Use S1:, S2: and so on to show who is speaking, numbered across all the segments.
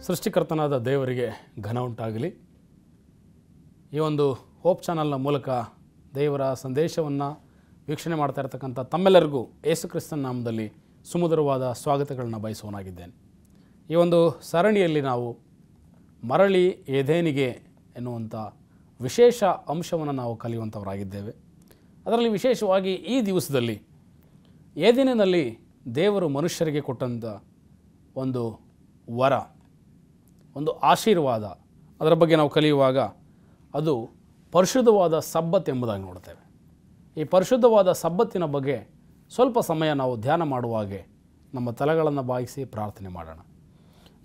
S1: ಸೃಷ್ಟಿಕರ್ತನಾದ ದೇವರಿಗೆ ಘನ ಉಂಟಾಗಲಿ. ಈ ಒಂದು ಹೋಪ್ ಚಾನಲ್ನ ಮೂಲಕ ದೇವರ ಸಂದೇಶವನ್ನು ವೀಕ್ಷಣೆ ಮಾಡ್ತಾ ಇರತಕ್ಕಂಥ ತಮ್ಮೆಲ್ಲರಿಗೂ ಯೇಸು ಕ್ರಿಸ್ತನ ನಾಮದಲ್ಲಿ ಸುಮಧುರವಾದ ಸ್ವಾಗತಗಳನ್ನು ಬಯಸುವನಾಗಿದ್ದೇನೆ. ಈ ಒಂದು ಸರಣಿಯಲ್ಲಿ ನಾವು ಮರಳಿ ಏದೇನಿಗೆ ಎನ್ನುವಂಥ ವಿಶೇಷ ಅಂಶವನ್ನು ನಾವು ಕಲಿಯುವಂಥವರಾಗಿದ್ದೇವೆ. ಅದರಲ್ಲಿ ವಿಶೇಷವಾಗಿ ಈ ದಿವಸದಲ್ಲಿ ಏದೇನಿನಲ್ಲಿ ದೇವರು ಮನುಷ್ಯರಿಗೆ ಕೊಟ್ಟಂಥ ಒಂದು ವರ, ಒಂದು ಆಶೀರ್ವಾದ, ಅದರ ಬಗ್ಗೆ ನಾವು ಕಲಿಯುವಾಗ ಅದು ಪರಿಶುದ್ಧವಾದ ಸಬ್ಬತ್ ಎಂಬುದಾಗಿ ನೋಡ್ತೇವೆ. ಈ ಪರಿಶುದ್ಧವಾದ ಸಬ್ಬತ್ತಿನ ಬಗ್ಗೆ ಸ್ವಲ್ಪ ಸಮಯ ನಾವು ಧ್ಯಾನ ಮಾಡುವಾಗೆ ನಮ್ಮ ತಲೆಗಳನ್ನು ಬಾಗಿಸಿ ಪ್ರಾರ್ಥನೆ ಮಾಡೋಣ.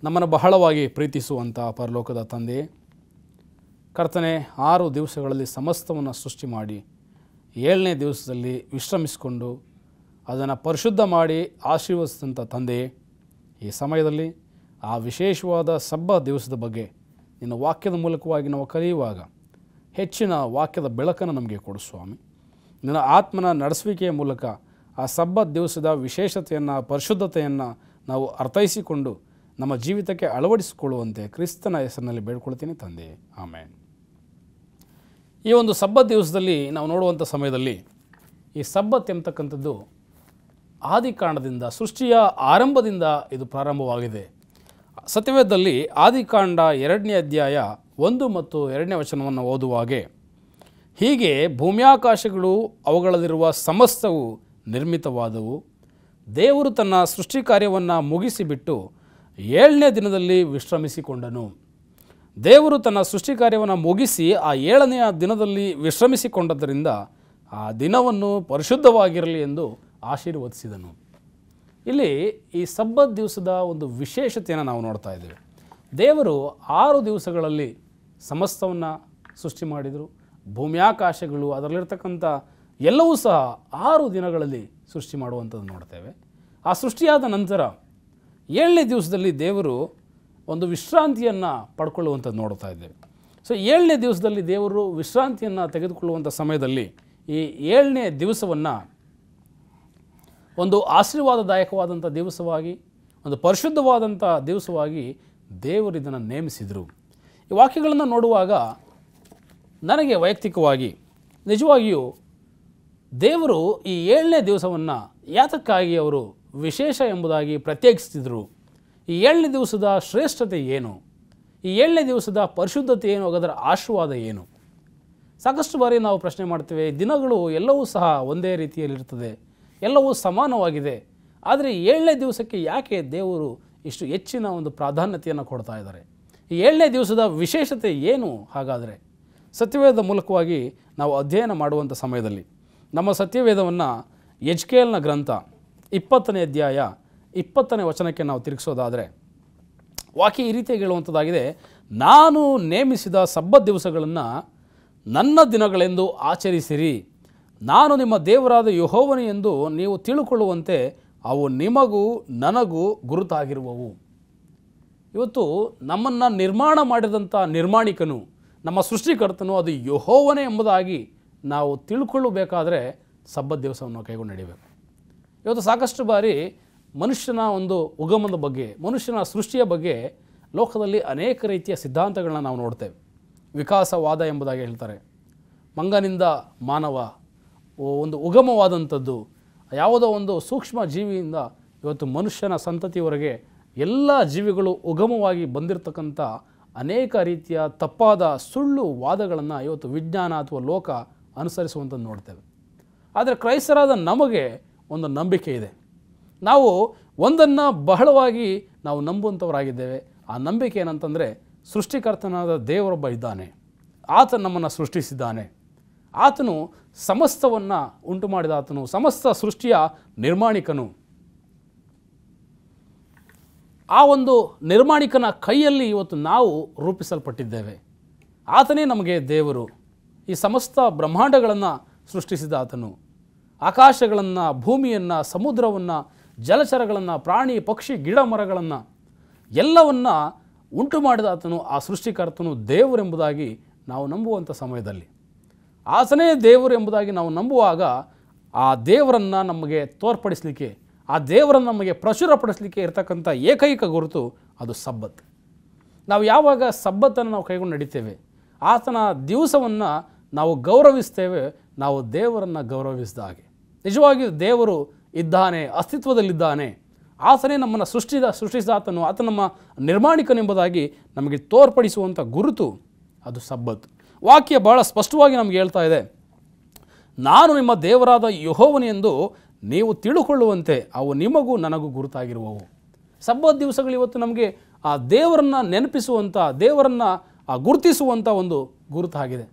S1: ನಮ್ಮನ್ನು ಬಹಳವಾಗಿ ಪ್ರೀತಿಸುವಂಥ ಪರಲೋಕದ ತಂದೆಯೇ, ಕರ್ತನೆ 6 ದಿವಸಗಳಲ್ಲಿ ಸಮಸ್ತವನ್ನು ಸೃಷ್ಟಿ ಮಾಡಿ 7ನೇ ದಿವಸದಲ್ಲಿ ವಿಶ್ರಮಿಸಿಕೊಂಡು ಅದನ್ನು ಪರಿಶುದ್ಧ ಮಾಡಿ ಆಶೀರ್ವದಿಸಿದಂಥ ತಂದೆಯೇ, ಈ ಸಮಯದಲ್ಲಿ ಆ ವಿಶೇಷವಾದ ಸಬ್ಬ ದಿವಸದ ಬಗ್ಗೆ ನಿನ್ನ ವಾಕ್ಯದ ಮೂಲಕವಾಗಿ ನಾವು ಕಲಿಯುವಾಗ ಹೆಚ್ಚಿನ ವಾಕ್ಯದ ಬೆಳಕನ್ನು ನಮಗೆ ಕೊಡು ಸ್ವಾಮಿ. ನಿನ್ನ ಆತ್ಮನ ನಡೆಸುವಿಕೆಯ ಮೂಲಕ ಆ ಸಬ್ಬ ದಿವಸದ ವಿಶೇಷತೆಯನ್ನು, ಪರಿಶುದ್ಧತೆಯನ್ನು ನಾವು ಅರ್ಥೈಸಿಕೊಂಡು ನಮ್ಮ ಜೀವಿತಕ್ಕೆ ಅಳವಡಿಸಿಕೊಳ್ಳುವಂತೆ ಕ್ರಿಸ್ತನ ಹೆಸರಿನಲ್ಲಿ ಬೇಡ್ಕೊಳ್ತೀನಿ ತಂದೆಯೇ, ಆಮೇನ್. ಈ ಒಂದು ಸಬ್ಬತ್ ದಿವಸದಲ್ಲಿ ನಾವು ನೋಡುವಂಥ ಸಮಯದಲ್ಲಿ ಈ ಸಬ್ಬತ್ ಎಂಬತಕ್ಕಂಥದ್ದು ಆದಿಕಾಂಡದಿಂದ, ಸೃಷ್ಟಿಯ ಆರಂಭದಿಂದ ಇದು ಪ್ರಾರಂಭವಾಗಿದೆ. ಸತ್ಯವೇದದಲ್ಲಿ ಆದಿಕಾಂಡ 2ನೇ ಅಧ್ಯಾಯ 1 ಮತ್ತು 2ನೇ ವಚನವನ್ನು ಓದುವಾಗೆ, ಹೀಗೆ ಭೂಮ್ಯಾಕಾಶಗಳು ಅವುಗಳಲ್ಲಿರುವ ಸಮಸ್ತವು ನಿರ್ಮಿತವಾದವು. ದೇವರು ತನ್ನ ಸೃಷ್ಟಿ ಕಾರ್ಯವನ್ನು ಮುಗಿಸಿಬಿಟ್ಟು 7ನೇ ದಿನದಲ್ಲಿ ವಿಶ್ರಮಿಸಿಕೊಂಡನು. ದೇವರು ತನ್ನ ಸೃಷ್ಟಿ ಕಾರ್ಯವನ್ನು ಮುಗಿಸಿ ಆ 7ನೆಯ ದಿನದಲ್ಲಿ ವಿಶ್ರಮಿಸಿಕೊಂಡದ್ದರಿಂದ ಆ ದಿನವನ್ನು ಪರಿಶುದ್ಧವಾಗಿರಲಿ ಎಂದು ಆಶೀರ್ವದಿಸಿದನು. ಇಲ್ಲಿ ಈ ಸಬ್ಬತ್ ದಿವಸದ ಒಂದು ವಿಶೇಷತೆಯನ್ನು ನಾವು ನೋಡ್ತಾ ಇದ್ದೇವೆ. ದೇವರು 6 ದಿವಸಗಳಲ್ಲಿ ಸಮಸ್ತವನ್ನು ಸೃಷ್ಟಿ ಮಾಡಿದರು. ಭೂಮ್ಯಾಕಾಶಗಳು, ಅದರಲ್ಲಿರ್ತಕ್ಕಂಥ ಎಲ್ಲವೂ ಸಹ 6 ದಿನಗಳಲ್ಲಿ ಸೃಷ್ಟಿ ಮಾಡುವಂಥದ್ದು ನೋಡ್ತೇವೆ. ಆ ಸೃಷ್ಟಿಯಾದ ನಂತರ 7ನೇ ದಿವಸದಲ್ಲಿ ದೇವರು ಒಂದು ವಿಶ್ರಾಂತಿಯನ್ನು ಪಡ್ಕೊಳ್ಳುವಂಥದ್ದು ನೋಡ್ತಾ ಇದ್ದೇವೆ. ಸೊ 7ನೇ ದಿವಸದಲ್ಲಿ ದೇವರು ವಿಶ್ರಾಂತಿಯನ್ನು ತೆಗೆದುಕೊಳ್ಳುವಂಥ ಸಮಯದಲ್ಲಿ ಈ 7ನೇ ದಿವಸವನ್ನು ಒಂದು ಆಶೀರ್ವಾದದಾಯಕವಾದಂಥ ದಿವಸವಾಗಿ, ಒಂದು ಪರಿಶುದ್ಧವಾದಂಥ ದಿವಸವಾಗಿ ದೇವರು ಇದನ್ನು ನೇಮಿಸಿದರು. ಈ ವಾಕ್ಯಗಳನ್ನು ನೋಡುವಾಗ ನನಗೆ ವೈಯಕ್ತಿಕವಾಗಿ ನಿಜವಾಗಿಯೂ ದೇವರು ಈ 7ನೇ ದಿವಸವನ್ನು ಯಾತಕ್ಕಾಗಿ ಅವರು ವಿಶೇಷ ಎಂಬುದಾಗಿ ಪ್ರತ್ಯೇಕಿಸ್ತಿದ್ರು, ಈ 7ನೇ ದಿವಸದ ಶ್ರೇಷ್ಠತೆ ಏನು, ಈ 7ನೇ ದಿವಸದ ಪರಿಶುದ್ಧತೆ ಏನು, ಅದರ ಆಶೀರ್ವಾದ ಏನು? ಸಾಕಷ್ಟು ಬಾರಿ ನಾವು ಪ್ರಶ್ನೆ ಮಾಡ್ತೇವೆ. ದಿನಗಳು ಎಲ್ಲವೂ ಸಹ ಒಂದೇ ರೀತಿಯಲ್ಲಿರ್ತದೆ, ಎಲ್ಲವೂ ಸಮಾನವಾಗಿದೆ. ಆದರೆ 7ನೇ ದಿವಸಕ್ಕೆ ಯಾಕೆ ದೇವರು ಇಷ್ಟು ಹೆಚ್ಚಿನ ಒಂದು ಪ್ರಾಧಾನ್ಯತೆಯನ್ನು ಕೊಡ್ತಾ ಇದ್ದಾರೆ? ಈ 7ನೇ ದಿವಸದ ವಿಶೇಷತೆ ಏನು? ಹಾಗಾದರೆ ಸತ್ಯವೇದದ ಮೂಲಕವಾಗಿ ನಾವು ಅಧ್ಯಯನ ಮಾಡುವಂಥ ಸಮಯದಲ್ಲಿ ನಮ್ಮ ಸತ್ಯವೇದವನ್ನು ಎಜ್ಕೇಲ್ನ ಗ್ರಂಥ 20ನೇ ಅಧ್ಯಾಯ 20ನೇ ವಚನಕ್ಕೆ ನಾವು ತಿರುಗಿಸೋದಾದರೆ ವಾಕ್ಯ ಈ ರೀತಿಯಾಗಿ ಹೇಳುವಂಥದ್ದಾಗಿದೆ, ನಾನು ನೇಮಿಸಿದ ಸಬ್ಬತ್ ದಿವಸಗಳನ್ನು ನನ್ನ ದಿನಗಳೆಂದು ಆಚರಿಸಿರಿ. ನಾನು ನಿಮ್ಮ ದೇವರಾದ ಯೆಹೋವನು ಎಂದು ನೀವು ತಿಳುಕೊಳ್ಳುವಂತೆ ಅವು ನಿಮಗೂ ನನಗೂ ಗುರುತಾಗಿರುವವು. ಇವತ್ತು ನಮ್ಮನ್ನು ನಿರ್ಮಾಣ ಮಾಡಿದಂಥ ನಿರ್ಮಾಣಿಕನು, ನಮ್ಮ ಸೃಷ್ಟಿಕರ್ತನು ಅದು ಯೆಹೋವನೇ ಎಂಬುದಾಗಿ ನಾವು ತಿಳ್ಕೊಳ್ಳಬೇಕಾದ್ರೆ ಸಬ್ಬತ್ ದಿವಸವನ್ನು ಕೈಗೊಂಡು ನಡೀಬೇಕು. ಇವತ್ತು ಸಾಕಷ್ಟು ಬಾರಿ ಮನುಷ್ಯನ ಒಂದು ಉಗಮದ ಬಗ್ಗೆ, ಮನುಷ್ಯನ ಸೃಷ್ಟಿಯ ಬಗ್ಗೆ ಲೋಕದಲ್ಲಿ ಅನೇಕ ರೀತಿಯ ಸಿದ್ಧಾಂತಗಳನ್ನ ನಾವು ನೋಡ್ತೇವೆ. ವಿಕಾಸವಾದ ಎಂಬುದಾಗಿ ಹೇಳ್ತಾರೆ. ಮಂಗನಿಂದ ಮಾನವ ಒಂದು ಉಗಮವಾದಂಥದ್ದು, ಯಾವುದೋ ಒಂದು ಸೂಕ್ಷ್ಮ ಜೀವಿಯಿಂದ ಇವತ್ತು ಮನುಷ್ಯನ ಸಂತತಿಯವರೆಗೆ ಎಲ್ಲ ಜೀವಿಗಳು ಉಗಮವಾಗಿ ಬಂದಿರತಕ್ಕಂಥ ಅನೇಕ ರೀತಿಯ ತಪ್ಪಾದ ಸುಳ್ಳು ವಾದಗಳನ್ನು ಇವತ್ತು ವಿಜ್ಞಾನ ಅಥವಾ ಲೋಕ ಅನುಸರಿಸುವಂಥದ್ದು ನೋಡ್ತೇವೆ. ಆದರೆ ಕ್ರೈಸ್ತರಾದ ನಮಗೆ ಒಂದು ನಂಬಿಕೆ ಇದೆ. ನಾವು ಒಂದನ್ನು ಬಹಳವಾಗಿ ನಾವು ನಂಬುವಂಥವರಾಗಿದ್ದೇವೆ. ಆ ನಂಬಿಕೆ ಏನಂತಂದರೆ, ಸೃಷ್ಟಿಕರ್ತನಾದ ದೇವರೊಬ್ಬ ಇದ್ದಾನೆ, ಆತ ನಮ್ಮನ್ನು ಸೃಷ್ಟಿಸಿದ್ದಾನೆ, ಆತನು ಸಮಸ್ತವನ್ನು ಉಂಟು ಮಾಡಿದ ಆತನು, ಸಮಸ್ತ ಸೃಷ್ಟಿಯ ನಿರ್ಮಾಣಿಕನು. ಆ ಒಂದು ನಿರ್ಮಾಣಿಕನ ಕೈಯಲ್ಲಿ ಇವತ್ತು ನಾವು ರೂಪಿಸಲ್ಪಟ್ಟಿದ್ದೇವೆ. ಆತನೇ ನಮಗೆ ದೇವರು. ಈ ಸಮಸ್ತ ಬ್ರಹ್ಮಾಂಡಗಳನ್ನು ಸೃಷ್ಟಿಸಿದ ಆತನು, ಆಕಾಶಗಳನ್ನು, ಭೂಮಿಯನ್ನು, ಸಮುದ್ರವನ್ನು, ಜಲಚರಗಳನ್ನು, ಪ್ರಾಣಿ ಪಕ್ಷಿ ಗಿಡ ಮರಗಳನ್ನು ಎಲ್ಲವನ್ನು ಉಂಟು ಮಾಡಿದ ಆತನು, ಆ ಸೃಷ್ಟಿಕರ್ತನು ದೇವರೆಂಬುದಾಗಿ ನಾವು ನಂಬುವಂಥ ಸಮಯದಲ್ಲಿ, ಆತನೇ ದೇವರು ಎಂಬುದಾಗಿ ನಾವು ನಂಬುವಾಗ ಆ ದೇವರನ್ನು ನಮಗೆ ತೋರ್ಪಡಿಸಲಿಕ್ಕೆ, ಆ ದೇವರನ್ನು ನಮಗೆ ಪ್ರಚುರಪಡಿಸಲಿಕ್ಕೆ ಇರತಕ್ಕಂಥ ಏಕೈಕ ಗುರುತು ಅದು ಸಬ್ಬತ್. ನಾವು ಯಾವಾಗ ಸಬ್ಬತ್ತನ್ನು ನಾವು ಕೈಗೊಂಡು ನಡಿತೇವೆ, ಆತನ ದಿವಸವನ್ನು ನಾವು ಗೌರವಿಸ್ತೇವೆ, ನಾವು ದೇವರನ್ನು ಗೌರವಿಸಿದ ಹಾಗೆ. ನಿಜವಾಗಿಯೂ ದೇವರು ಇದ್ದಾನೆ, ಅಸ್ತಿತ್ವದಲ್ಲಿದ್ದಾನೆ, ಆತನೇ ನಮ್ಮನ್ನು ಸೃಷ್ಟಿಸಿದಾತನು, ಆತ ನಮ್ಮ ನಿರ್ಮಾಣಿಕನೆಂಬುದಾಗಿ ನಮಗೆ ತೋರ್ಪಡಿಸುವಂಥ ಗುರುತು ಅದು ಸಬ್ಬತ್ತು. ವಾಕ್ಯ ಭಾಳ ಸ್ಪಷ್ಟವಾಗಿ ನಮಗೆ ಹೇಳ್ತಾ ಇದೆ, ನಾನು ನಿಮ್ಮ ದೇವರಾದ ಯೆಹೋವನು ಎಂದು ನೀವು ತಿಳುಕೊಳ್ಳುವಂತೆ ಅವು ನಿಮಗೂ ನನಗೂ ಗುರುತಾಗಿರುವವು. ಸಬ್ಬತ್ ದಿವಸಗಳು ಇವತ್ತು ನಮಗೆ ಆ ದೇವರನ್ನು ನೆನಪಿಸುವಂಥ, ದೇವರನ್ನು ಗುರುತಿಸುವಂಥ ಒಂದು ಗುರುತಾಗಿದೆ.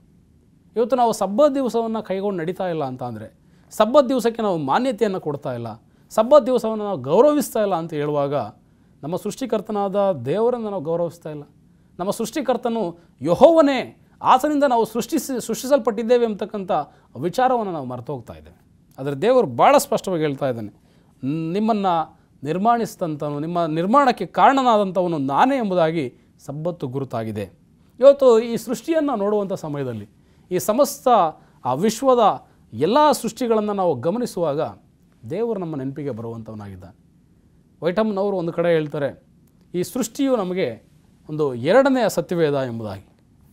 S1: ಇವತ್ತು ನಾವು ಸಬ್ಬತ್ ದಿವಸವನ್ನು ಕೈಗೊಂಡು ನಡೀತಾ ಇಲ್ಲ ಅಂತ ಅಂದರೆ, ಸಬ್ಬತ್ ದಿವಸಕ್ಕೆ ನಾವು ಮಾನ್ಯತೆಯನ್ನು ಕೊಡ್ತಾ ಇಲ್ಲ, ಸಬ್ಬತ್ ದಿವಸವನ್ನು ನಾವು ಗೌರವಿಸ್ತಾ ಇಲ್ಲ ಅಂತ ಹೇಳುವಾಗ ನಮ್ಮ ಸೃಷ್ಟಿಕರ್ತನಾದ ದೇವರನ್ನು ನಾವು ಗೌರವಿಸ್ತಾ ಇಲ್ಲ. ನಮ್ಮ ಸೃಷ್ಟಿಕರ್ತನು ಯೆಹೋವನೇ, ಆತನಿಂದ ನಾವು ಸೃಷ್ಟಿಸಲ್ಪಟ್ಟಿದ್ದೇವೆ ಅಂತಕ್ಕಂಥ ವಿಚಾರವನ್ನು ನಾವು ಮರೆತು ಹೋಗ್ತಾ ಇದ್ದೇವೆ. ಆದರೆ ದೇವರು ಭಾಳ ಸ್ಪಷ್ಟವಾಗಿ ಹೇಳ್ತಾ ಇದ್ದಾನೆ, ನಿಮ್ಮನ್ನು ನಿರ್ಮಾಣಿಸಿದಂಥವನು, ನಿಮ್ಮ ನಿರ್ಮಾಣಕ್ಕೆ ಕಾರಣನಾದಂಥವನು ನಾನೇ ಎಂಬುದಾಗಿ ಸಬ್ಬತ್ತು ಗುರುತಾಗಿದೆ. ಇವತ್ತು ಈ ಸೃಷ್ಟಿಯನ್ನು ನೋಡುವಂಥ ಸಮಯದಲ್ಲಿ ಈ ಸಮಸ್ತ ಆ ವಿಶ್ವದ ಎಲ್ಲ ಸೃಷ್ಟಿಗಳನ್ನು ನಾವು ಗಮನಿಸುವಾಗ ದೇವರು ನಮ್ಮ ನೆನಪಿಗೆ ಬರುವಂಥವನಾಗಿದ್ದಾನೆ. ವೈಟಮ್ನವರು ಒಂದು ಕಡೆ ಹೇಳ್ತಾರೆ, ಈ ಸೃಷ್ಟಿಯು ನಮಗೆ ಒಂದು ಎರಡನೆಯ ಸತ್ಯವೇದ ಎಂಬುದಾಗಿ.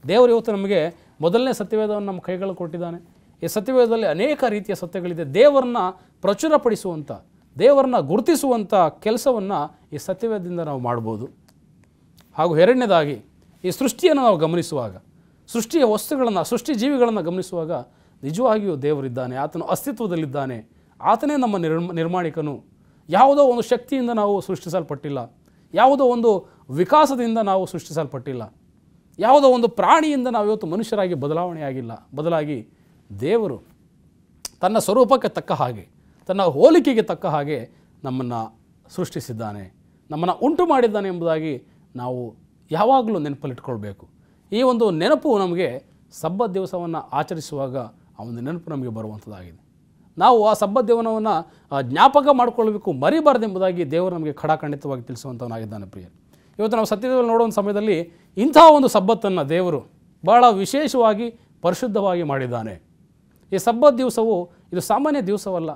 S1: ದೇವರು ಇವತ್ತು ನಮಗೆ ಮೊದಲನೇ ಸತ್ಯವೇದವನ್ನು ನಮ್ಮ ಕೈಗಳು ಕೊಟ್ಟಿದ್ದಾನೆ. ಈ ಸತ್ಯವೇದದಲ್ಲಿ ಅನೇಕ ರೀತಿಯ ಸತ್ಯಗಳಿದೆ. ದೇವರನ್ನ ಪ್ರಚುರಪಡಿಸುವಂಥ, ದೇವರನ್ನ ಗುರುತಿಸುವಂಥ ಕೆಲಸವನ್ನು ಈ ಸತ್ಯವೇದದಿಂದ ನಾವು ಮಾಡ್ಬೋದು. ಹಾಗೂ ಎರಡನೇದಾಗಿ ಈ ಸೃಷ್ಟಿಯನ್ನು ನಾವು ಗಮನಿಸುವಾಗ, ಸೃಷ್ಟಿಯ ವಸ್ತುಗಳನ್ನು, ಸೃಷ್ಟಿ ಜೀವಿಗಳನ್ನು ಗಮನಿಸುವಾಗ ನಿಜವಾಗಿಯೂ ದೇವರಿದ್ದಾನೆ, ಆತನು ಅಸ್ತಿತ್ವದಲ್ಲಿದ್ದಾನೆ, ಆತನೇ ನಮ್ಮ ನಿರ್ಮಾಣಿಕನು. ಯಾವುದೋ ಒಂದು ಶಕ್ತಿಯಿಂದ ನಾವು ಸೃಷ್ಟಿಸಲ್ಪಟ್ಟಿಲ್ಲ, ಯಾವುದೋ ಒಂದು ವಿಕಾಸದಿಂದ ನಾವು ಸೃಷ್ಟಿಸಲ್ಪಟ್ಟಿಲ್ಲ, ಯಾವುದೋ ಒಂದು ಪ್ರಾಣಿಯಿಂದ ನಾವು ಇವತ್ತು ಮನುಷ್ಯರಾಗಿ ಬದಲಾವಣೆಯಾಗಿಲ್ಲ. ಬದಲಾಗಿ ದೇವರು ತನ್ನ ಸ್ವರೂಪಕ್ಕೆ ತಕ್ಕ ಹಾಗೆ, ತನ್ನ ಹೋಲಿಕೆಗೆ ತಕ್ಕ ಹಾಗೆ ನಮ್ಮನ್ನು ಸೃಷ್ಟಿಸಿದ್ದಾನೆ, ನಮ್ಮನ್ನು ಉಂಟು ಮಾಡಿದ್ದಾನೆ ಎಂಬುದಾಗಿ ನಾವು ಯಾವಾಗಲೂ ನೆನಪಲ್ಲಿಟ್ಕೊಳ್ಬೇಕು. ಈ ಒಂದು ನೆನಪು ನಮಗೆ ಸಬ್ಬತ್ ದಿವಸವನ್ನು ಆಚರಿಸುವಾಗ ಆ ಒಂದು ನೆನಪು ನಮಗೆ ಬರುವಂಥದ್ದಾಗಿದೆ. ನಾವು ಆ ಸಬ್ಬತ್ ದಿನವನ್ನು ಜ್ಞಾಪಕ ಮಾಡಿಕೊಳ್ಳಬೇಕು, ಮರಿಬಾರ್ದೆಂಬುದಾಗಿ ದೇವರು ನಮಗೆ ಖಡಾಖಂಡಿತವಾಗಿ ತಿಳಿಸುವಂಥವನಾಗಿದ್ದಾನೆ. ಪ್ರಿಯರು, ಇವತ್ತು ನಾವು ಸತ್ಯದಲ್ಲಿ ನೋಡುವ ಸಮಯದಲ್ಲಿ ಇಂಥ ಒಂದು ಸಬ್ಬತ್ತನ್ನು ದೇವರು ಭಾಳ ವಿಶೇಷವಾಗಿ ಪರಿಶುದ್ಧವಾಗಿ ಮಾಡಿದ್ದಾನೆ. ಈ ಸಬ್ಬತ್ ದಿವಸವು ಇದು ಸಾಮಾನ್ಯ ದಿವಸವಲ್ಲ.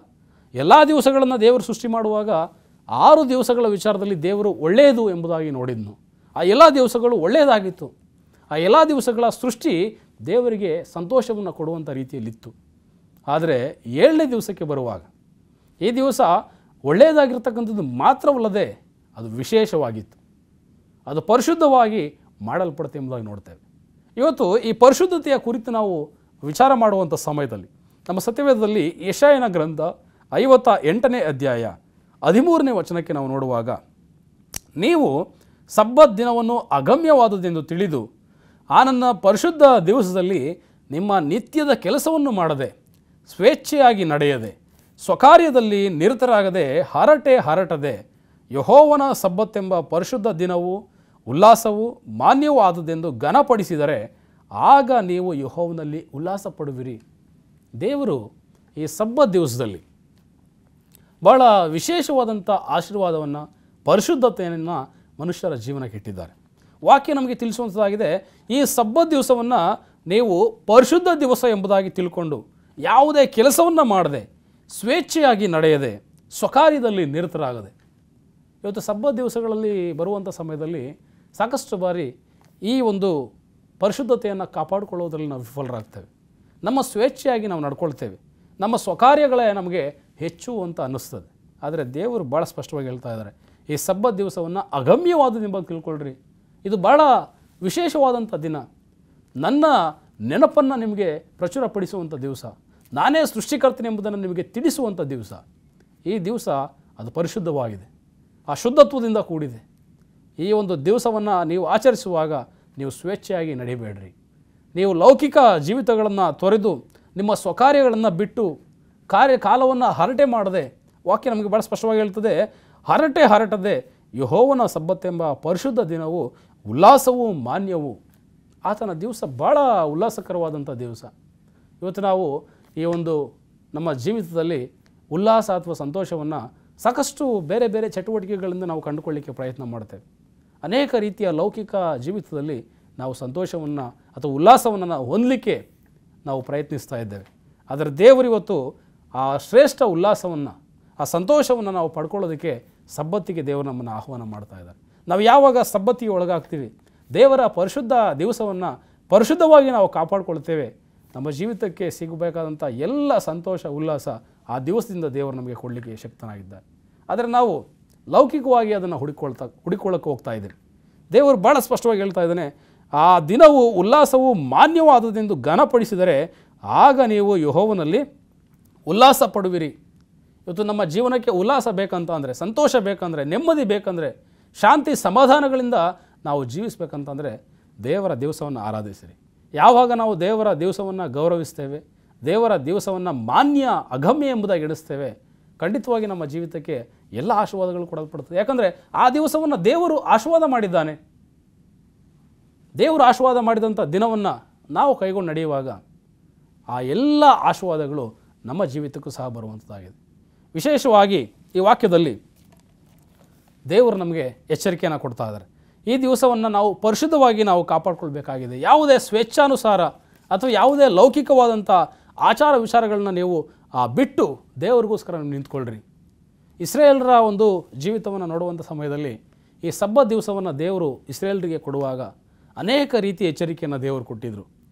S1: ಎಲ್ಲ ದಿವಸಗಳನ್ನು ದೇವರು ಸೃಷ್ಟಿ ಮಾಡುವಾಗ 6 ದಿವಸಗಳ ವಿಚಾರದಲ್ಲಿ ದೇವರು ಒಳ್ಳೆಯದು ಎಂಬುದಾಗಿ ನೋಡಿದ್ನು. ಆ ಎಲ್ಲ ದಿವಸಗಳು ಒಳ್ಳೆಯದಾಗಿತ್ತು. ಆ ಎಲ್ಲ ದಿವಸಗಳ ಸೃಷ್ಟಿ ದೇವರಿಗೆ ಸಂತೋಷವನ್ನು ಕೊಡುವಂಥ ರೀತಿಯಲ್ಲಿತ್ತು. ಆದರೆ 7ನೇ ದಿವಸಕ್ಕೆ ಬರುವಾಗ ಈ ದಿವಸ ಒಳ್ಳೆಯದಾಗಿರ್ತಕ್ಕಂಥದ್ದು ಮಾತ್ರವಲ್ಲದೆ ಅದು ವಿಶೇಷವಾಗಿತ್ತು, ಅದು ಪರಿಶುದ್ಧವಾಗಿ ಮಾಡಲ್ಪಡುತ್ತೆ ಎಂಬುದಾಗಿ ನೋಡ್ತೇವೆ. ಇವತ್ತು ಈ ಪರಿಶುದ್ಧತೆಯ ಕುರಿತು ನಾವು ವಿಚಾರ ಮಾಡುವಂಥ ಸಮಯದಲ್ಲಿ ನಮ್ಮ ಸತ್ಯವೇದದಲ್ಲಿ ಯೆಶಾಯನ ಗ್ರಂಥ 58ನೇ ಅಧ್ಯಾಯ 13ನೇ ವಚನಕ್ಕೆ ನಾವು ನೋಡುವಾಗ, ನೀವು ಸಬ್ಬತ್ ದಿನವನ್ನು ಅಗಮ್ಯವಾದುದೆಂದು ತಿಳಿದು ಆ ನನ್ನ ಪರಿಶುದ್ಧ ದಿವಸದಲ್ಲಿ ನಿಮ್ಮ ನಿತ್ಯದ ಕೆಲಸವನ್ನು ಮಾಡದೆ, ಸ್ವೇಚ್ಛೆಯಾಗಿ ನಡೆಯದೆ, ಸ್ವಕಾರ್ಯದಲ್ಲಿ ನಿರತರಾಗದೆ, ಹರಟದೆ ಯೆಹೋವನ ಸಬ್ಬತ್ತೆಂಬ ಪರಿಶುದ್ಧ ದಿನವು ಉಲ್ಲಾಸವು ಮಾನ್ಯವೂ ಆದುದೆಂದು ಘನಪಡಿಸಿದರೆ ಆಗ ನೀವು ಯೆಹೋವನಲ್ಲಿ ಉಲ್ಲಾಸ ಪಡುವಿರಿ. ದೇವರು ಈ ಸಬ್ಬತ್ ದಿವಸದಲ್ಲಿ ಭಾಳ ವಿಶೇಷವಾದಂಥ ಆಶೀರ್ವಾದವನ್ನು, ಪರಿಶುದ್ಧತೆಯನ್ನು ಮನುಷ್ಯರ ಜೀವನಕ್ಕೆ ಇಟ್ಟಿದ್ದಾರೆ. ವಾಕ್ಯ ನಮಗೆ ತಿಳಿಸುವಂಥದ್ದಾಗಿದೆ, ಈ ಸಬ್ಬತ್ ದಿವಸವನ್ನು ನೀವು ಪರಿಶುದ್ಧ ದಿವಸ ಎಂಬುದಾಗಿ ತಿಳ್ಕೊಂಡು ಯಾವುದೇ ಕೆಲಸವನ್ನು ಮಾಡದೆ, ಸ್ವೇಚ್ಛೆಯಾಗಿ ನಡೆಯದೆ, ಸ್ವಕಾರ್ಯದಲ್ಲಿ ನಿರತರಾಗದೆ. ಇವತ್ತು ಸಬ್ಬತ್ ದಿವಸಗಳಲ್ಲಿ ಬರುವಂಥ ಸಮಯದಲ್ಲಿ ಸಾಕಷ್ಟು ಬಾರಿ ಈ ಒಂದು ಪರಿಶುದ್ಧತೆಯನ್ನು ಕಾಪಾಡಿಕೊಳ್ಳೋದ್ರಲ್ಲಿ ನಾವು ವಿಫಲರಾಗ್ತೇವೆ. ನಮ್ಮ ಸ್ವೇಚ್ಛೆಯಾಗಿ ನಾವು ನಡ್ಕೊಳ್ತೇವೆ, ನಮ್ಮ ಸ್ವಕಾರ್ಯಗಳೇ ನಮಗೆ ಹೆಚ್ಚು ಅಂತ ಅನ್ನಿಸ್ತದೆ. ಆದರೆ ದೇವರು ಭಾಳ ಸ್ಪಷ್ಟವಾಗಿ ಹೇಳ್ತಾ ಇದ್ದಾರೆ, ಈ ಸಬ್ಬತ್ ದಿವಸವನ್ನು ಅಗಮ್ಯವಾದದೆಂಬುದಾಗಿ ತಿಳ್ಕೊಳ್ರಿ. ಇದು ಭಾಳ ವಿಶೇಷವಾದಂಥ ದಿನ, ನನ್ನ ನೆನಪನ್ನು ನಿಮಗೆ ಪ್ರಚುರಪಡಿಸುವಂಥ ದಿವಸ, ನಾನೇ ಸೃಷ್ಟಿಕರ್ತನೆಂಬುದನ್ನು ನಿಮಗೆ ತಿಳಿಸುವಂಥ ದಿವಸ. ಈ ದಿವಸ ಅದು ಪರಿಶುದ್ಧವಾಗಿದೆ, ಆ ಶುದ್ಧತ್ವದಿಂದ ಕೂಡಿದೆ. ಈ ಒಂದು ದಿವಸವನ್ನು ನೀವು ಆಚರಿಸುವಾಗ ನೀವು ಸ್ವೇಚ್ಛೆಯಾಗಿ ನಡಿಬೇಡ್ರಿ. ನೀವು ಲೌಕಿಕ ಜೀವಿತಗಳನ್ನು ತೊರೆದು ನಿಮ್ಮ ಸ್ವಕಾರ್ಯಗಳನ್ನು ಬಿಟ್ಟು ಕಾಲವನ್ನು ಹರಟೆ ಮಾಡದೆ, ವಾಕ್ಯ ನಮಗೆ ಭಾಳ ಸ್ಪಷ್ಟವಾಗಿ ಹೇಳ್ತದೆ, ಹರಟದೆ ಯೆಹೋವನ ಸಬ್ಬತ್ತೆಂಬ ಪರಿಶುದ್ಧ ದಿನವು ಉಲ್ಲಾಸವೂ ಮಾನ್ಯವೂ. ಆತನ ದಿವಸ ಭಾಳ ಉಲ್ಲಾಸಕರವಾದಂಥ ದಿವಸ. ಇವತ್ತು ನಾವು ಈ ಒಂದು ನಮ್ಮ ಜೀವಿತದಲ್ಲಿ ಉಲ್ಲಾಸ ಅಥವಾ ಸಂತೋಷವನ್ನು ಸಾಕಷ್ಟು ಬೇರೆ ಬೇರೆ ಚಟುವಟಿಕೆಗಳಿಂದ ನಾವು ಕಂಡುಕೊಳ್ಳಿಕ್ಕೆ ಪ್ರಯತ್ನ ಮಾಡ್ತೇವೆ. ಅನೇಕ ರೀತಿಯ ಲೌಕಿಕ ಜೀವಿತದಲ್ಲಿ ನಾವು ಸಂತೋಷವನ್ನು ಅಥವಾ ಉಲ್ಲಾಸವನ್ನು ನಾವು ಹೊಂದಲಿಕ್ಕೆ ನಾವು ಪ್ರಯತ್ನಿಸ್ತಾ ಇದ್ದೇವೆ. ಆದರೆ ದೇವರು ಇವತ್ತು ಆ ಶ್ರೇಷ್ಠ ಉಲ್ಲಾಸವನ್ನು, ಆ ಸಂತೋಷವನ್ನು ನಾವು ಪಡ್ಕೊಳ್ಳೋದಕ್ಕೆ ಸಬ್ಬತ್ತಿಗೆ ದೇವರು ನಮ್ಮನ್ನು ಆಹ್ವಾನ ಮಾಡ್ತಾ ಇದ್ದಾರೆ. ನಾವು ಯಾವಾಗ ಸಬ್ಬತ್ತಿಗೆ ಒಳಗಾಗ್ತೀವಿ, ದೇವರ ಪರಿಶುದ್ಧ ದಿವಸವನ್ನು ಪರಿಶುದ್ಧವಾಗಿ ನಾವು ಕಾಪಾಡಿಕೊಳ್ತೇವೆ, ನಮ್ಮ ಜೀವಿತಕ್ಕೆ ಸಿಗಬೇಕಾದಂಥ ಎಲ್ಲ ಸಂತೋಷ ಉಲ್ಲಾಸ ಆ ದಿವಸದಿಂದ ದೇವರು ನಮಗೆ ಕೊಡಲಿಕ್ಕೆ ಶಕ್ತನಾಗಿದ್ದಾರೆ. ಆದರೆ ನಾವು ಲೌಕಿಕವಾಗಿ ಅದನ್ನು ಹುಡುಕೊಳ್ಳಕ್ಕೆ ಹೋಗ್ತಾ ಇದ್ದೀರಿ. ದೇವರು ಭಾಳ ಸ್ಪಷ್ಟವಾಗಿ ಹೇಳ್ತಾ ಇದ್ದಾನೆ, ಆ ದಿನವು ಉಲ್ಲಾಸವು ಮಾನ್ಯವಾದದೆಂದು ಘನಪಡಿಸಿದರೆ ಆಗ ನೀವು ಯೆಹೋವನಲ್ಲಿ ಉಲ್ಲಾಸ ಪಡುವಿರಿ. ಇವತ್ತು ನಮ್ಮ ಜೀವನಕ್ಕೆ ಉಲ್ಲಾಸ ಬೇಕಂತ ಅಂದರೆ, ಸಂತೋಷ ಬೇಕಂದರೆ, ನೆಮ್ಮದಿ ಬೇಕಂದರೆ, ಶಾಂತಿ ಸಮಾಧಾನಗಳಿಂದ ನಾವು ಜೀವಿಸಬೇಕಂತಂದರೆ ದೇವರ ದಿವಸವನ್ನು ಆರಾಧಿಸಿರಿ. ಯಾವಾಗ ನಾವು ದೇವರ ದಿವಸವನ್ನು ಗೌರವಿಸ್ತೇವೆ, ದೇವರ ದಿವಸವನ್ನು ಮಾನ್ಯ ಅಗಮ್ಯ ಎಂಬುದಾಗಿ ಎಣಿಸ್ತೇವೆ, ಖಂಡಿತವಾಗಿ ನಮ್ಮ ಜೀವಿತಕ್ಕೆ ಎಲ್ಲ ಆಶೀರ್ವಾದಗಳು ಕೊಡಲ್ಪಡುತ್ತದೆ. ಯಾಕಂದರೆ ಆ ದಿವಸವನ್ನು ದೇವರು ಆಶೀರ್ವಾದ ಮಾಡಿದ್ದಾನೆ. ದೇವರು ಆಶೀರ್ವಾದ ಮಾಡಿದಂಥ ದಿನವನ್ನು ನಾವು ಕೈಗೊಂಡು ನಡೆಯುವಾಗ ಆ ಎಲ್ಲ ಆಶೀರ್ವಾದಗಳು ನಮ್ಮ ಜೀವಿತಕ್ಕೂ ಸಹ ಬರುವಂಥದ್ದಾಗಿದೆ. ವಿಶೇಷವಾಗಿ ಈ ವಾಕ್ಯದಲ್ಲಿ ದೇವರು ನಮಗೆ ಎಚ್ಚರಿಕೆಯನ್ನು ಕೊಡ್ತಾ ಇದ್ದಾರೆ. ಈ ದಿವಸವನ್ನು ನಾವು ಪರಿಶುದ್ಧವಾಗಿ ನಾವು ಕಾಪಾಡಿಕೊಳ್ಬೇಕಾಗಿದೆ. ಯಾವುದೇ ಸ್ವೇಚ್ಛಾನುಸಾರ ಅಥವಾ ಯಾವುದೇ ಲೌಕಿಕವಾದಂಥ ಆಚಾರ ವಿಚಾರಗಳನ್ನ ನೀವು ಬಿಟ್ಟು ದೇವರಿಗೋಸ್ಕರ ನಿಂತ್ಕೊಳ್ರಿ. ಇಸ್ರೇಲರ ಒಂದು ಜೀವಿತವನ್ನು ನೋಡುವಂಥ ಸಮಯದಲ್ಲಿ ಈ ಸಬ್ಬತ್ ದಿವಸವನ್ನು ದೇವರು ಇಸ್ರೇಲರಿಗೆ ಕೊಡುವಾಗ ಅನೇಕ ರೀತಿಯ ಎಚ್ಚರಿಕೆಯನ್ನು ದೇವರು ಕೊಟ್ಟಿದ್ದರು.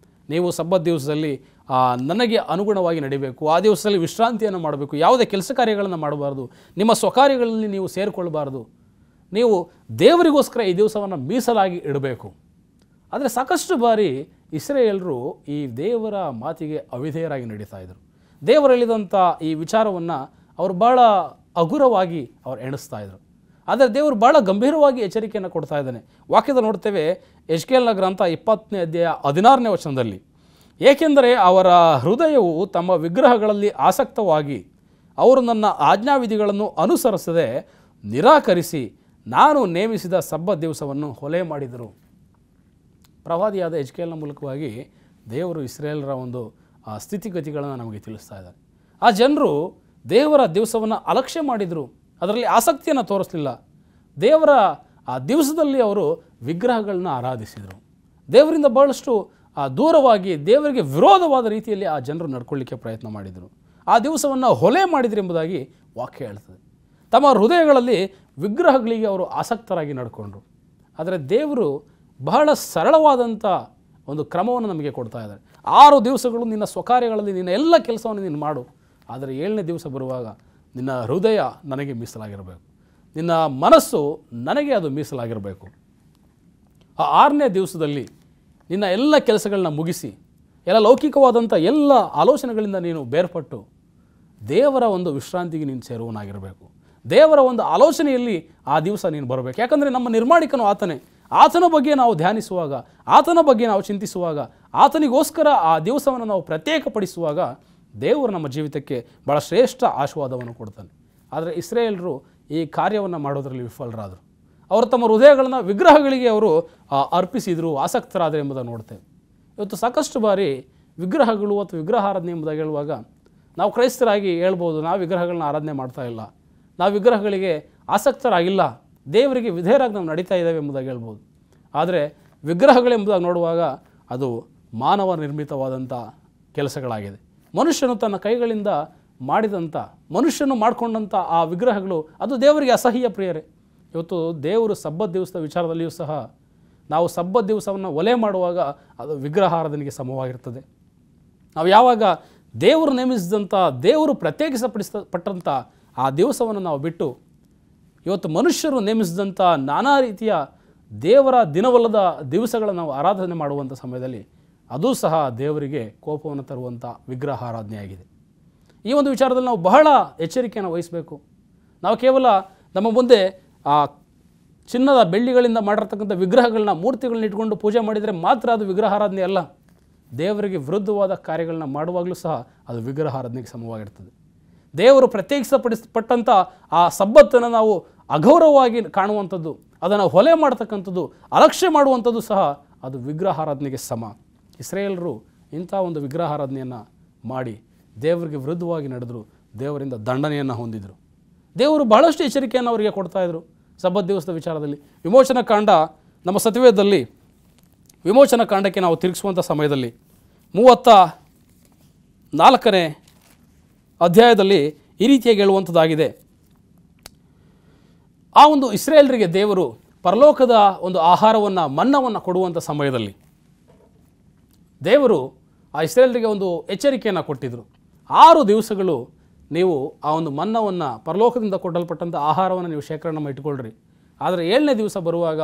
S1: ನೀವು ಸಬ್ಬತ್ ದಿವಸದಲ್ಲಿ ನನಗೆ ಅನುಗುಣವಾಗಿ ನಡಿಬೇಕು, ಆ ದಿವಸದಲ್ಲಿ ವಿಶ್ರಾಂತಿಯನ್ನು ಮಾಡಬೇಕು, ಯಾವುದೇ ಕೆಲಸ ಕಾರ್ಯಗಳನ್ನು ಮಾಡಬಾರ್ದು, ನಿಮ್ಮ ಸ್ವಕಾರ್ಯಗಳಲ್ಲಿ ನೀವು ಸೇರಿಕೊಳ್ಬಾರ್ದು, ನೀವು ದೇವರಿಗೋಸ್ಕರ ಈ ದಿವಸವನ್ನು ಮೀಸಲಾಗಿ ಇಡಬೇಕು. ಆದರೆ ಸಾಕಷ್ಟು ಬಾರಿ ಇಸ್ರೇಲರು ಈ ದೇವರ ಮಾತಿಗೆ ಅವಿಧೇಯರಾಗಿ ನಡೀತಾ ಇದ್ದರು. ದೇವರು ಹೇಳಿದಂಥ ಈ ವಿಚಾರವನ್ನು ಅವರು ಭಾಳ ಹಗುರವಾಗಿ ಅವರು ಎಣಿಸ್ತಾ ಇದ್ರು. ಆದರೆ ದೇವರು ಭಾಳ ಗಂಭೀರವಾಗಿ ಎಚ್ಚರಿಕೆಯನ್ನು ಕೊಡ್ತಾ ಇದ್ದಾನೆ. ವಾಕ್ಯದ ನೋಡ್ತೇವೆ ಯೆಹೆಜ್ಕೇಲನ ಗ್ರಂಥ 20ನೇ ಅಧ್ಯಾಯ 16ನೇ ವಚನದಲ್ಲಿ, ಏಕೆಂದರೆ ಅವರ ಹೃದಯವು ತಮ್ಮ ವಿಗ್ರಹಗಳಲ್ಲಿ ಆಸಕ್ತವಾಗಿ ಅವರು ನನ್ನ ಆಜ್ಞಾವಿಧಿಗಳನ್ನು ಅನುಸರಿಸದೆ ನಿರಾಕರಿಸಿ ನಾನು ನೇಮಿಸಿದ ಸಬ್ಬತ್ ದಿವಸವನ್ನು ಹೊಲೆ ಮಾಡಿದರು. ಪ್ರವಾದಿಯಾದ ಯೆಹೆಜ್ಕೇಲನ ಮೂಲಕವಾಗಿ ದೇವರು ಇಸ್ರೇಲರ ಒಂದು ಸ್ಥಿತಿಗತಿಗಳನ್ನು ನಮಗೆ ತಿಳಿಸ್ತಾ ಇದ್ದಾರೆ. ಆ ಜನರು ದೇವರ ದಿವಸವನ್ನು ಅಲಕ್ಷ್ಯ ಮಾಡಿದರು, ಅದರಲ್ಲಿ ಆಸಕ್ತಿಯನ್ನು ತೋರಿಸಲಿಲ್ಲ. ದೇವರ ಆ ದಿವಸದಲ್ಲಿ ಅವರು ವಿಗ್ರಹಗಳನ್ನ ಆರಾಧಿಸಿದರು. ದೇವರಿಂದ ಬಹಳಷ್ಟು ದೂರವಾಗಿ ದೇವರಿಗೆ ವಿರೋಧವಾದ ರೀತಿಯಲ್ಲಿ ಆ ಜನರು ನಡ್ಕೊಳ್ಳಿಕ್ಕೆ ಪ್ರಯತ್ನ ಮಾಡಿದರು. ಆ ದಿವಸವನ್ನು ಹೊಲೆ ಮಾಡಿದ್ರು ಎಂಬುದಾಗಿ ವಾಕ್ಯ ಹೇಳ್ತದೆ. ತಮ್ಮ ಹೃದಯಗಳಲ್ಲಿ ವಿಗ್ರಹಗಳಿಗೆ ಅವರು ಆಸಕ್ತರಾಗಿ ನಡ್ಕೊಂಡ್ರು. ಆದರೆ ದೇವರು ಬಹಳ ಸರಳವಾದಂಥ ಒಂದು ಕ್ರಮವನ್ನು ನಮಗೆ ಕೊಡ್ತಾ ಇದ್ದಾರೆ. 6 ದಿವಸಗಳು ನಿನ್ನ ಸ್ವಕಾರ್ಯಗಳಲ್ಲಿ ನಿನ್ನ ಎಲ್ಲ ಕೆಲಸವನ್ನು ನೀನು ಮಾಡು, ಆದರೆ 7ನೇ ದಿವಸ ಬರುವಾಗ ನಿನ್ನ ಹೃದಯ ನನಗೆ ಮೀಸಲಾಗಿರಬೇಕು, ನಿನ್ನ ಮನಸ್ಸು ನನಗೆ ಅದು ಮೀಸಲಾಗಿರಬೇಕು. ಆ 6ನೇ ದಿವಸದಲ್ಲಿ ನಿನ್ನ ಎಲ್ಲ ಕೆಲಸಗಳನ್ನ ಮುಗಿಸಿ ಎಲ್ಲ ಲೌಕಿಕವಾದಂಥ ಎಲ್ಲ ಆಲೋಚನೆಗಳಿಂದ ನೀನು ಬೇರ್ಪಟ್ಟು ದೇವರ ಒಂದು ವಿಶ್ರಾಂತಿಗೆ ನೀನು ಸೇರುವನಾಗಿರಬೇಕು. ದೇವರ ಒಂದು ಆಲೋಚನೆಯಲ್ಲಿ ಆ ದಿವಸ ನೀನು ಬರಬೇಕು. ಯಾಕಂದರೆ ನಮ್ಮ ನಿರ್ಮಾಣಿಕನು ಆತನೇ. ಆತನ ಬಗ್ಗೆ ನಾವು ಧ್ಯಾನಿಸುವಾಗ, ಆತನ ಬಗ್ಗೆ ನಾವು ಚಿಂತಿಸುವಾಗ, ಆತನಿಗೋಸ್ಕರ ಆ ದಿವಸವನ್ನು ನಾವು ಪ್ರತ್ಯೇಕಪಡಿಸುವಾಗ ದೇವರು ನಮ್ಮ ಜೀವಿತಕ್ಕೆ ಭಾಳ ಶ್ರೇಷ್ಠ ಆಶೀರ್ವಾದವನ್ನು ಕೊಡ್ತಾನೆ. ಆದರೆ ಇಸ್ರೇಲರು ಈ ಕಾರ್ಯವನ್ನು ಮಾಡೋದರಲ್ಲಿ ವಿಫಲರಾದರು. ಅವರು ತಮ್ಮ ಹೃದಯಗಳನ್ನು ವಿಗ್ರಹಗಳಿಗೆ ಅವರು ಅರ್ಪಿಸಿದರು, ಆಸಕ್ತರಾದರು ಎಂಬುದನ್ನು ನೋಡ್ತೇವೆ. ಇವತ್ತು ಸಾಕಷ್ಟು ಬಾರಿ ವಿಗ್ರಹಗಳು ಅಥವಾ ವಿಗ್ರಹಾರಾಧನೆ ಎಂಬುದಾಗಿ ಹೇಳುವಾಗ ನಾವು ಕ್ರೈಸ್ತರಾಗಿ ಹೇಳ್ಬೋದು, ನಾವು ವಿಗ್ರಹಗಳನ್ನ ಆರಾಧನೆ ಮಾಡ್ತಾ ಇಲ್ಲ, ನಾವು ವಿಗ್ರಹಗಳಿಗೆ ಆಸಕ್ತರಾಗಿಲ್ಲ, ದೇವರಿಗೆ ವಿಧೇಯರಾಗಿ ನಾವು ನಡೀತಾ ಇದ್ದೇವೆ ಎಂಬುದಾಗಿ ಹೇಳ್ಬೋದು. ಆದರೆ ವಿಗ್ರಹಗಳೆಂಬುದಾಗಿ ನೋಡುವಾಗ ಅದು ಮಾನವ ನಿರ್ಮಿತವಾದಂಥ ಕೆಲಸಗಳಾಗಿದೆ. ಮನುಷ್ಯನು ತನ್ನ ಕೈಗಳಿಂದ ಮಾಡಿದಂಥ, ಮನುಷ್ಯನು ಮಾಡಿಕೊಂಡಂಥ ಆ ವಿಗ್ರಹಗಳು ಅದು ದೇವರಿಗೆ ಅಸಹ್ಯ ಪ್ರಿಯರೇ. ಇವತ್ತು ದೇವರು ಸಬ್ಬತ್ ದಿವಸದ ವಿಚಾರದಲ್ಲಿಯೂ ಸಹ ನಾವು ಸಬ್ಬತ್ ದಿವಸವನ್ನು ಒಲೆ ಮಾಡುವಾಗ ಅದು ವಿಗ್ರಹಾರಾಧನೆಗೆ ಸಮವಾಗಿರ್ತದೆ. ನಾವು ಯಾವಾಗ ದೇವರು ನೇಮಿಸಿದಂಥ, ದೇವರು ಪ್ರತ್ಯೇಕಿಸಪಟ್ಟಂಥ ಆ ದಿವಸವನ್ನು ನಾವು ಬಿಟ್ಟು ಇವತ್ತು ಮನುಷ್ಯರು ನೇಮಿಸಿದಂಥ ನಾನಾ ರೀತಿಯ ದೇವರ ದಿನವಲ್ಲದ ದಿವಸಗಳನ್ನು ನಾವು ಆರಾಧನೆ ಮಾಡುವಂಥ ಸಮಯದಲ್ಲಿ ಅದು ಸಹ ದೇವರಿಗೆ ಕೋಪವನ್ನು ತರುವಂಥ ವಿಗ್ರಹಾರಾಧನೆಯಾಗಿದೆ. ಈ ಒಂದು ವಿಚಾರದಲ್ಲಿ ನಾವು ಬಹಳ ಎಚ್ಚರಿಕೆಯನ್ನು ವಹಿಸಬೇಕು. ನಾವು ಕೇವಲ ನಮ್ಮ ಮುಂದೆ ಆ ಚಿನ್ನದ ಬೆಳ್ಳಿಗಳಿಂದ ಮಾಡಿರ್ತಕ್ಕಂಥ ವಿಗ್ರಹಗಳನ್ನ, ಮೂರ್ತಿಗಳನ್ನ ಇಟ್ಕೊಂಡು ಪೂಜೆ ಮಾಡಿದರೆ ಮಾತ್ರ ಅದು ವಿಗ್ರಹಾರಾಧನೆ ಅಲ್ಲ. ದೇವರಿಗೆ ವಿರುದ್ಧವಾದ ಕಾರ್ಯಗಳನ್ನ ಮಾಡುವಾಗಲೂ ಸಹ ಅದು ವಿಗ್ರಹಾರಾಧನೆಗೆ ಸಮವಾಗಿರ್ತದೆ. ದೇವರು ಪ್ರತ್ಯೇಕಿಸಪಟ್ಟಂಥ ಆ ಸಬ್ಬತ್ತನ್ನು ನಾವು ಅಗೌರವವಾಗಿ ಕಾಣುವಂಥದ್ದು, ಅದನ್ನು ಹೊಲೆ ಮಾಡ್ತಕ್ಕಂಥದ್ದು, ಅಲಕ್ಷ್ಯ ಮಾಡುವಂಥದ್ದು ಸಹ ಅದು ವಿಗ್ರಹಾರಾಧನೆಗೆ ಸಮ. ಇಸ್ರೇಲರು ಇಂಥ ಒಂದು ವಿಗ್ರಹಾರಾಧನೆಯನ್ನು ಮಾಡಿ ದೇವರಿಗೆ ವಿರುದ್ಧವಾಗಿ ನಡೆದರು, ದೇವರಿಂದ ದಂಡನೆಯನ್ನು ಹೊಂದಿದರು. ದೇವರು ಬಹಳಷ್ಟು ಎಚ್ಚರಿಕೆಯನ್ನು ಅವರಿಗೆ ಕೊಡ್ತಾಯಿದ್ರು ಸಬ್ಬತ್ ದಿವಸದ ವಿಚಾರದಲ್ಲಿ. ವಿಮೋಚನಾ ಕಾಂಡ, ನಮ್ಮ ಸತ್ಯವೇದದಲ್ಲಿ ವಿಮೋಚನಾ ಕಾಂಡಕ್ಕೆ ನಾವು ತಿರುಗಿಸುವಂಥ ಸಮಯದಲ್ಲಿ 34ನೇ ಅಧ್ಯಾಯದಲ್ಲಿ ಈ ರೀತಿಯಾಗಿ ಹೇಳುವಂಥದ್ದಾಗಿದೆ. ಆ ಒಂದು ಇಸ್ರೇಲರಿಗೆ ದೇವರು ಪರಲೋಕದ ಒಂದು ಆಹಾರವನ್ನು ಮನ್ನವನ್ನು ಕೊಡುವಂಥ ಸಮಯದಲ್ಲಿ ದೇವರು ಆ ಇಸ್ರಾಯೇಲರಿಗೆ ಒಂದು ಎಚ್ಚರಿಕೆಯನ್ನು ಕೊಟ್ಟಿದ್ದರು. 6 ದಿವಸಗಳು ನೀವು ಆ ಒಂದು ಮನ್ನವನ್ನು ಪರಲೋಕದಿಂದ ಕೊಡಲ್ಪಟ್ಟಂಥ ಆಹಾರವನ್ನು ನೀವು ಶೇಖರಣೆ ಮಾಡಿ ಇಟ್ಕೊಳ್ರಿ. ಆದರೆ 7ನೇ ದಿವಸ ಬರುವಾಗ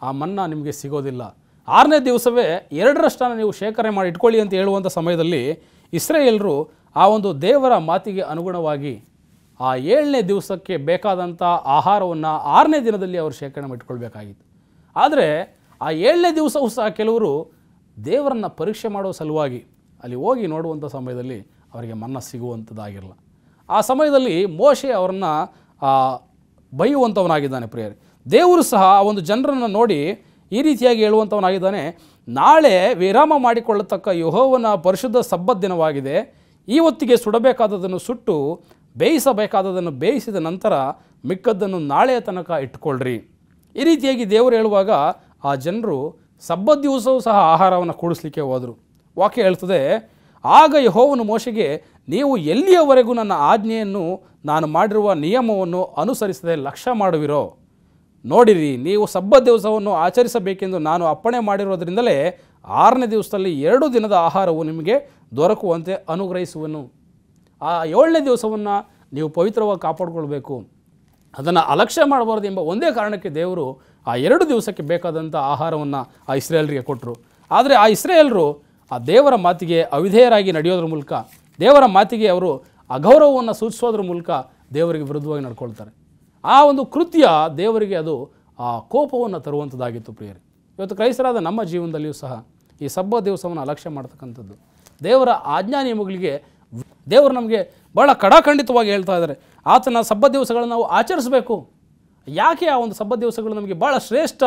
S1: ಆ ಮನ್ನ ನಿಮಗೆ ಸಿಗೋದಿಲ್ಲ. 6ನೇ ದಿವಸವೇ 2ರಷ್ಟನ್ನು ನೀವು ಶೇಖರಣೆ ಮಾಡಿ ಇಟ್ಕೊಳ್ಳಿ ಅಂತ ಹೇಳುವಂಥ ಸಮಯದಲ್ಲಿ ಇಸ್ರಾಯೇಲರು ಆ ಒಂದು ದೇವರ ಮಾತಿಗೆ ಅನುಗುಣವಾಗಿ ಆ 7ನೇ ದಿವಸಕ್ಕೆ ಬೇಕಾದಂಥ ಆಹಾರವನ್ನು 6ನೇ ದಿನದಲ್ಲಿ ಅವರು ಶೇಖರಣೆ ಮಾಡಿಟ್ಕೊಳ್ಬೇಕಾಗಿತ್ತು. ಆದರೆ ಆ 7ನೇ ದಿವಸವೂ ಸಹ ಕೆಲವರು ದೇವರನ್ನು ಪರೀಕ್ಷೆ ಮಾಡೋ ಸಲುವಾಗಿ ಅಲ್ಲಿ ಹೋಗಿ ನೋಡುವಂಥ ಸಮಯದಲ್ಲಿ ಅವರಿಗೆ ಮನ್ನ ಸಿಗುವಂಥದ್ದಾಗಿರಲ್ಲ. ಆ ಸಮಯದಲ್ಲಿ ಮೋಶೆ ಅವರನ್ನು ಬೈಯುವಂಥವನಾಗಿದ್ದಾನೆ ಪ್ರಿಯರೇ. ದೇವರು ಸಹ ಆ ಒಂದು ಜನರನ್ನು ನೋಡಿ ಈ ರೀತಿಯಾಗಿ ಹೇಳುವಂಥವನಾಗಿದ್ದಾನೆ, ನಾಳೆ ವಿರಾಮ ಮಾಡಿಕೊಳ್ಳತಕ್ಕ ಯೆಹೋವನ ಪರಿಶುದ್ಧ ಸಬ್ಬತ್ ದಿನವಾಗಿದೆ. ಈ ಹೊತ್ತಿಗೆ ಸುಡಬೇಕಾದದನ್ನು ಸುಟ್ಟು ಬೇಯಿಸಬೇಕಾದದನ್ನು ಬೇಯಿಸಿದ ನಂತರ ಮಿಕ್ಕದ್ದನ್ನು ನಾಳೆಯ ತನಕ ಇಟ್ಕೊಳ್ರಿ. ಈ ರೀತಿಯಾಗಿ ದೇವರು ಹೇಳುವಾಗ ಆ ಜನರು ಸಬ್ಬತ್ ದಿವಸವೂ ಸಹ ಆಹಾರವನ್ನು ಕೂಡಿಸ್ಲಿಕ್ಕೆ ಹೋದರು. ವಾಕ್ಯ ಹೇಳ್ತದೆ, ಆಗ ಯೆಹೋವನು ಮೋಶೆಗೆ, ನೀವು ಎಲ್ಲಿಯವರೆಗೂ ನನ್ನ ಆಜ್ಞೆಯನ್ನು ನಾನು ಮಾಡಿರುವ ನಿಯಮವನ್ನು ಅನುಸರಿಸದೆ ಲಕ್ಷ್ಯ ಮಾಡುವಿರೋ ನೋಡಿರಿ, ನೀವು ಸಬ್ಬತ್ ದಿವಸವನ್ನು ಆಚರಿಸಬೇಕೆಂದು ನಾನು ಅಪ್ಪಣೆ ಮಾಡಿರೋದ್ರಿಂದಲೇ 6ನೇ ದಿವಸದಲ್ಲಿ 2 ದಿನದ ಆಹಾರವು ನಿಮಗೆ ದೊರಕುವಂತೆ ಅನುಗ್ರಹಿಸುವನು. ಆ 7ನೇ ದಿವಸವನ್ನು ನೀವು ಪವಿತ್ರವಾಗಿ ಕಾಪಾಡಿಕೊಳ್ಬೇಕು, ಅದನ್ನು ಅಲಕ್ಷ್ಯ ಮಾಡಬಾರ್ದು ಎಂಬ ಒಂದೇ ಕಾರಣಕ್ಕೆ ದೇವರು ಆ 2 ದಿವಸಕ್ಕೆ ಬೇಕಾದಂಥ ಆಹಾರವನ್ನು ಆ ಇಸ್ರಾಯೇಲರಿಗೆ ಕೊಟ್ಟರು. ಆದರೆ ಆ ಇಸ್ರಾಯೇಲರು ಆ ದೇವರ ಮಾತಿಗೆ ಅವಿಧೇಯರಾಗಿ ನಡೆಯೋದ್ರ ಮೂಲಕ, ದೇವರ ಮಾತಿಗೆ ಅವರು ಅಗೌರವವನ್ನು ಸೂಚಿಸೋದ್ರ ಮೂಲಕ ದೇವರಿಗೆ ವಿರುದ್ಧವಾಗಿ ನಡ್ಕೊಳ್ತಾರೆ. ಆ ಒಂದು ಕೃತ್ಯ ದೇವರಿಗೆ ಅದು ಆ ಕೋಪವನ್ನು ತರುವಂಥದ್ದಾಗಿತ್ತು ಪ್ರಿಯರೇ. ಇವತ್ತು ಕ್ರೈಸ್ತರಾದ ನಮ್ಮ ಜೀವನದಲ್ಲಿಯೂ ಸಹ ಈ ಸಬ್ಬತ್ ದಿವಸವನ್ನು ಅಲಕ್ಷ್ಯ ಮಾಡ್ತಕ್ಕಂಥದ್ದು, ದೇವರ ಆಜ್ಞಾ ನಿಯಮಗಳಿಗೆ ದೇವರು ನಮಗೆ ಭಾಳ ಕಡಾಖಂಡಿತವಾಗಿ ಹೇಳ್ತಾ ಇದ್ದಾರೆ, ಆತನ ಸಬ್ಬತ್ ದಿವಸಗಳನ್ನು ನಾವು ಆಚರಿಸಬೇಕು. ಯಾಕೆ ಆ ಒಂದು ಸಬ್ಬತ್ ದಿವಸಗಳು ನಮಗೆ ಭಾಳ ಶ್ರೇಷ್ಠ?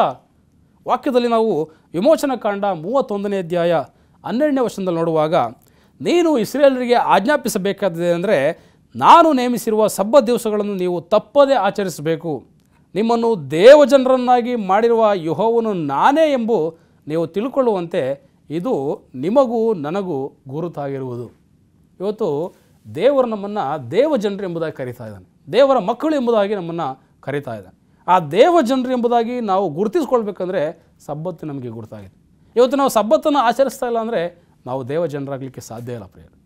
S1: ವಾಕ್ಯದಲ್ಲಿ ನಾವು ವಿಮೋಚನಾ ಕಾಂಡ 31ನೇ ಅಧ್ಯಾಯ 12ನೇ ವಚನದಲ್ಲಿ ನೋಡುವಾಗ, ನೀನು ಇಸ್ರಾಯೇಲರಿಗೆ ಆಜ್ಞಾಪಿಸಬೇಕಾಗಿದೆ ಅಂದರೆ, ನಾನು ನೇಮಿಸಿರುವ ಸಬ್ಬತ್ ದಿವಸಗಳನ್ನು ನೀವು ತಪ್ಪದೇ ಆಚರಿಸಬೇಕು. ನಿಮ್ಮನ್ನು ದೇವಜನರನ್ನಾಗಿ ಮಾಡಿರುವ ಯೆಹೋವನು ನಾನೇ ಎಂಬು ನೀವು ತಿಳ್ಕೊಳ್ಳುವಂತೆ ಇದು ನಿಮಗೂ ನನಗೂ ಗುರುತಾಗಿರುವುದು. ಇವತ್ತು ದೇವರು ನಮ್ಮನ್ನು ದೇವಜನರು ಎಂಬುದಾಗಿ ಕರೀತಾ ಇದ್ದಾನೆ, ದೇವರ ಮಕ್ಕಳು ಎಂಬುದಾಗಿ ನಮ್ಮನ್ನು ಕರೀತಾ ಇದ್ದಾನೆ. ಆ ದೇವಜನರು ಎಂಬುದಾಗಿ ನಾವು ಗುರುತಿಸ್ಕೊಳ್ಬೇಕಂದ್ರೆ ಸಬ್ಬತ್ತು ನಮಗೆ ಗುರುತಾಗಿದೆ. ಇವತ್ತು ನಾವು ಸಬ್ಬತ್ತನ್ನು ಆಚರಿಸ್ತಾ ಇಲ್ಲ ಅಂದರೆ ನಾವು ದೇವಜನರಾಗಲಿಕ್ಕೆ ಸಾಧ್ಯ ಇಲ್ಲ ಪ್ರಿಯರು.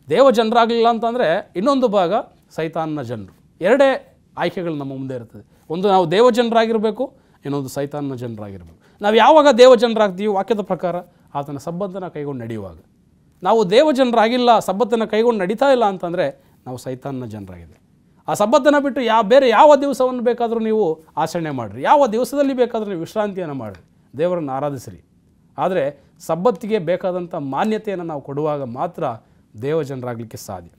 S1: ದೇವಜನರಾಗಲಿಲ್ಲ ಅಂತಂದರೆ ಇನ್ನೊಂದು ಭಾಗ ಸೈತಾನನ ಜನರು. 2 ಆಯ್ಕೆಗಳು ನಮ್ಮ ಮುಂದೆ ಇರ್ತದೆ. ಒಂದು ನಾವು ದೇವಜನರಾಗಿರಬೇಕು, ಇನ್ನೊಂದು ಸೈತಾನನ ಜನರಾಗಿರಬೇಕು. ನಾವು ಯಾವಾಗ ದೇವಜನರಾಗ್ತೀವಿ? ವಾಕ್ಯದ ಪ್ರಕಾರ ಆತನ ಸಬ್ಬತ್ತನ್ನು ಕೈಗೊಂಡು ನಡೆಯುವಾಗ. ನಾವು ದೇವಜನರಾಗಿಲ್ಲ, ಸಬ್ಬತ್ತನ್ನು ಕೈಗೊಂಡು ನಡೀತಾ ಇಲ್ಲ ಅಂತಂದರೆ ನಾವು ಸೈತಾನನ ಜನರಾಗಿದೆ. ಆ ಸಬ್ಬತ್ತನ್ನು ಬಿಟ್ಟು ಬೇರೆ ಯಾವ ದಿವಸವನ್ನು ಬೇಕಾದರೂ ನೀವು ಆಚರಣೆ ಮಾಡಿರಿ, ಯಾವ ದಿವಸದಲ್ಲಿ ಬೇಕಾದರೂ ನೀವು ವಿಶ್ರಾಂತಿಯನ್ನು ಮಾಡಿರಿ, ದೇವರನ್ನು ಆರಾಧಿಸಿರಿ. ಆದರೆ ಸಬ್ಬತ್ತಿಗೆ ಬೇಕಾದಂಥ ಮಾನ್ಯತೆಯನ್ನು ನಾವು ಕೊಡುವಾಗ ಮಾತ್ರ ದೇವಜನರಾಗಲಿಕ್ಕೆ ಸಾಧ್ಯ.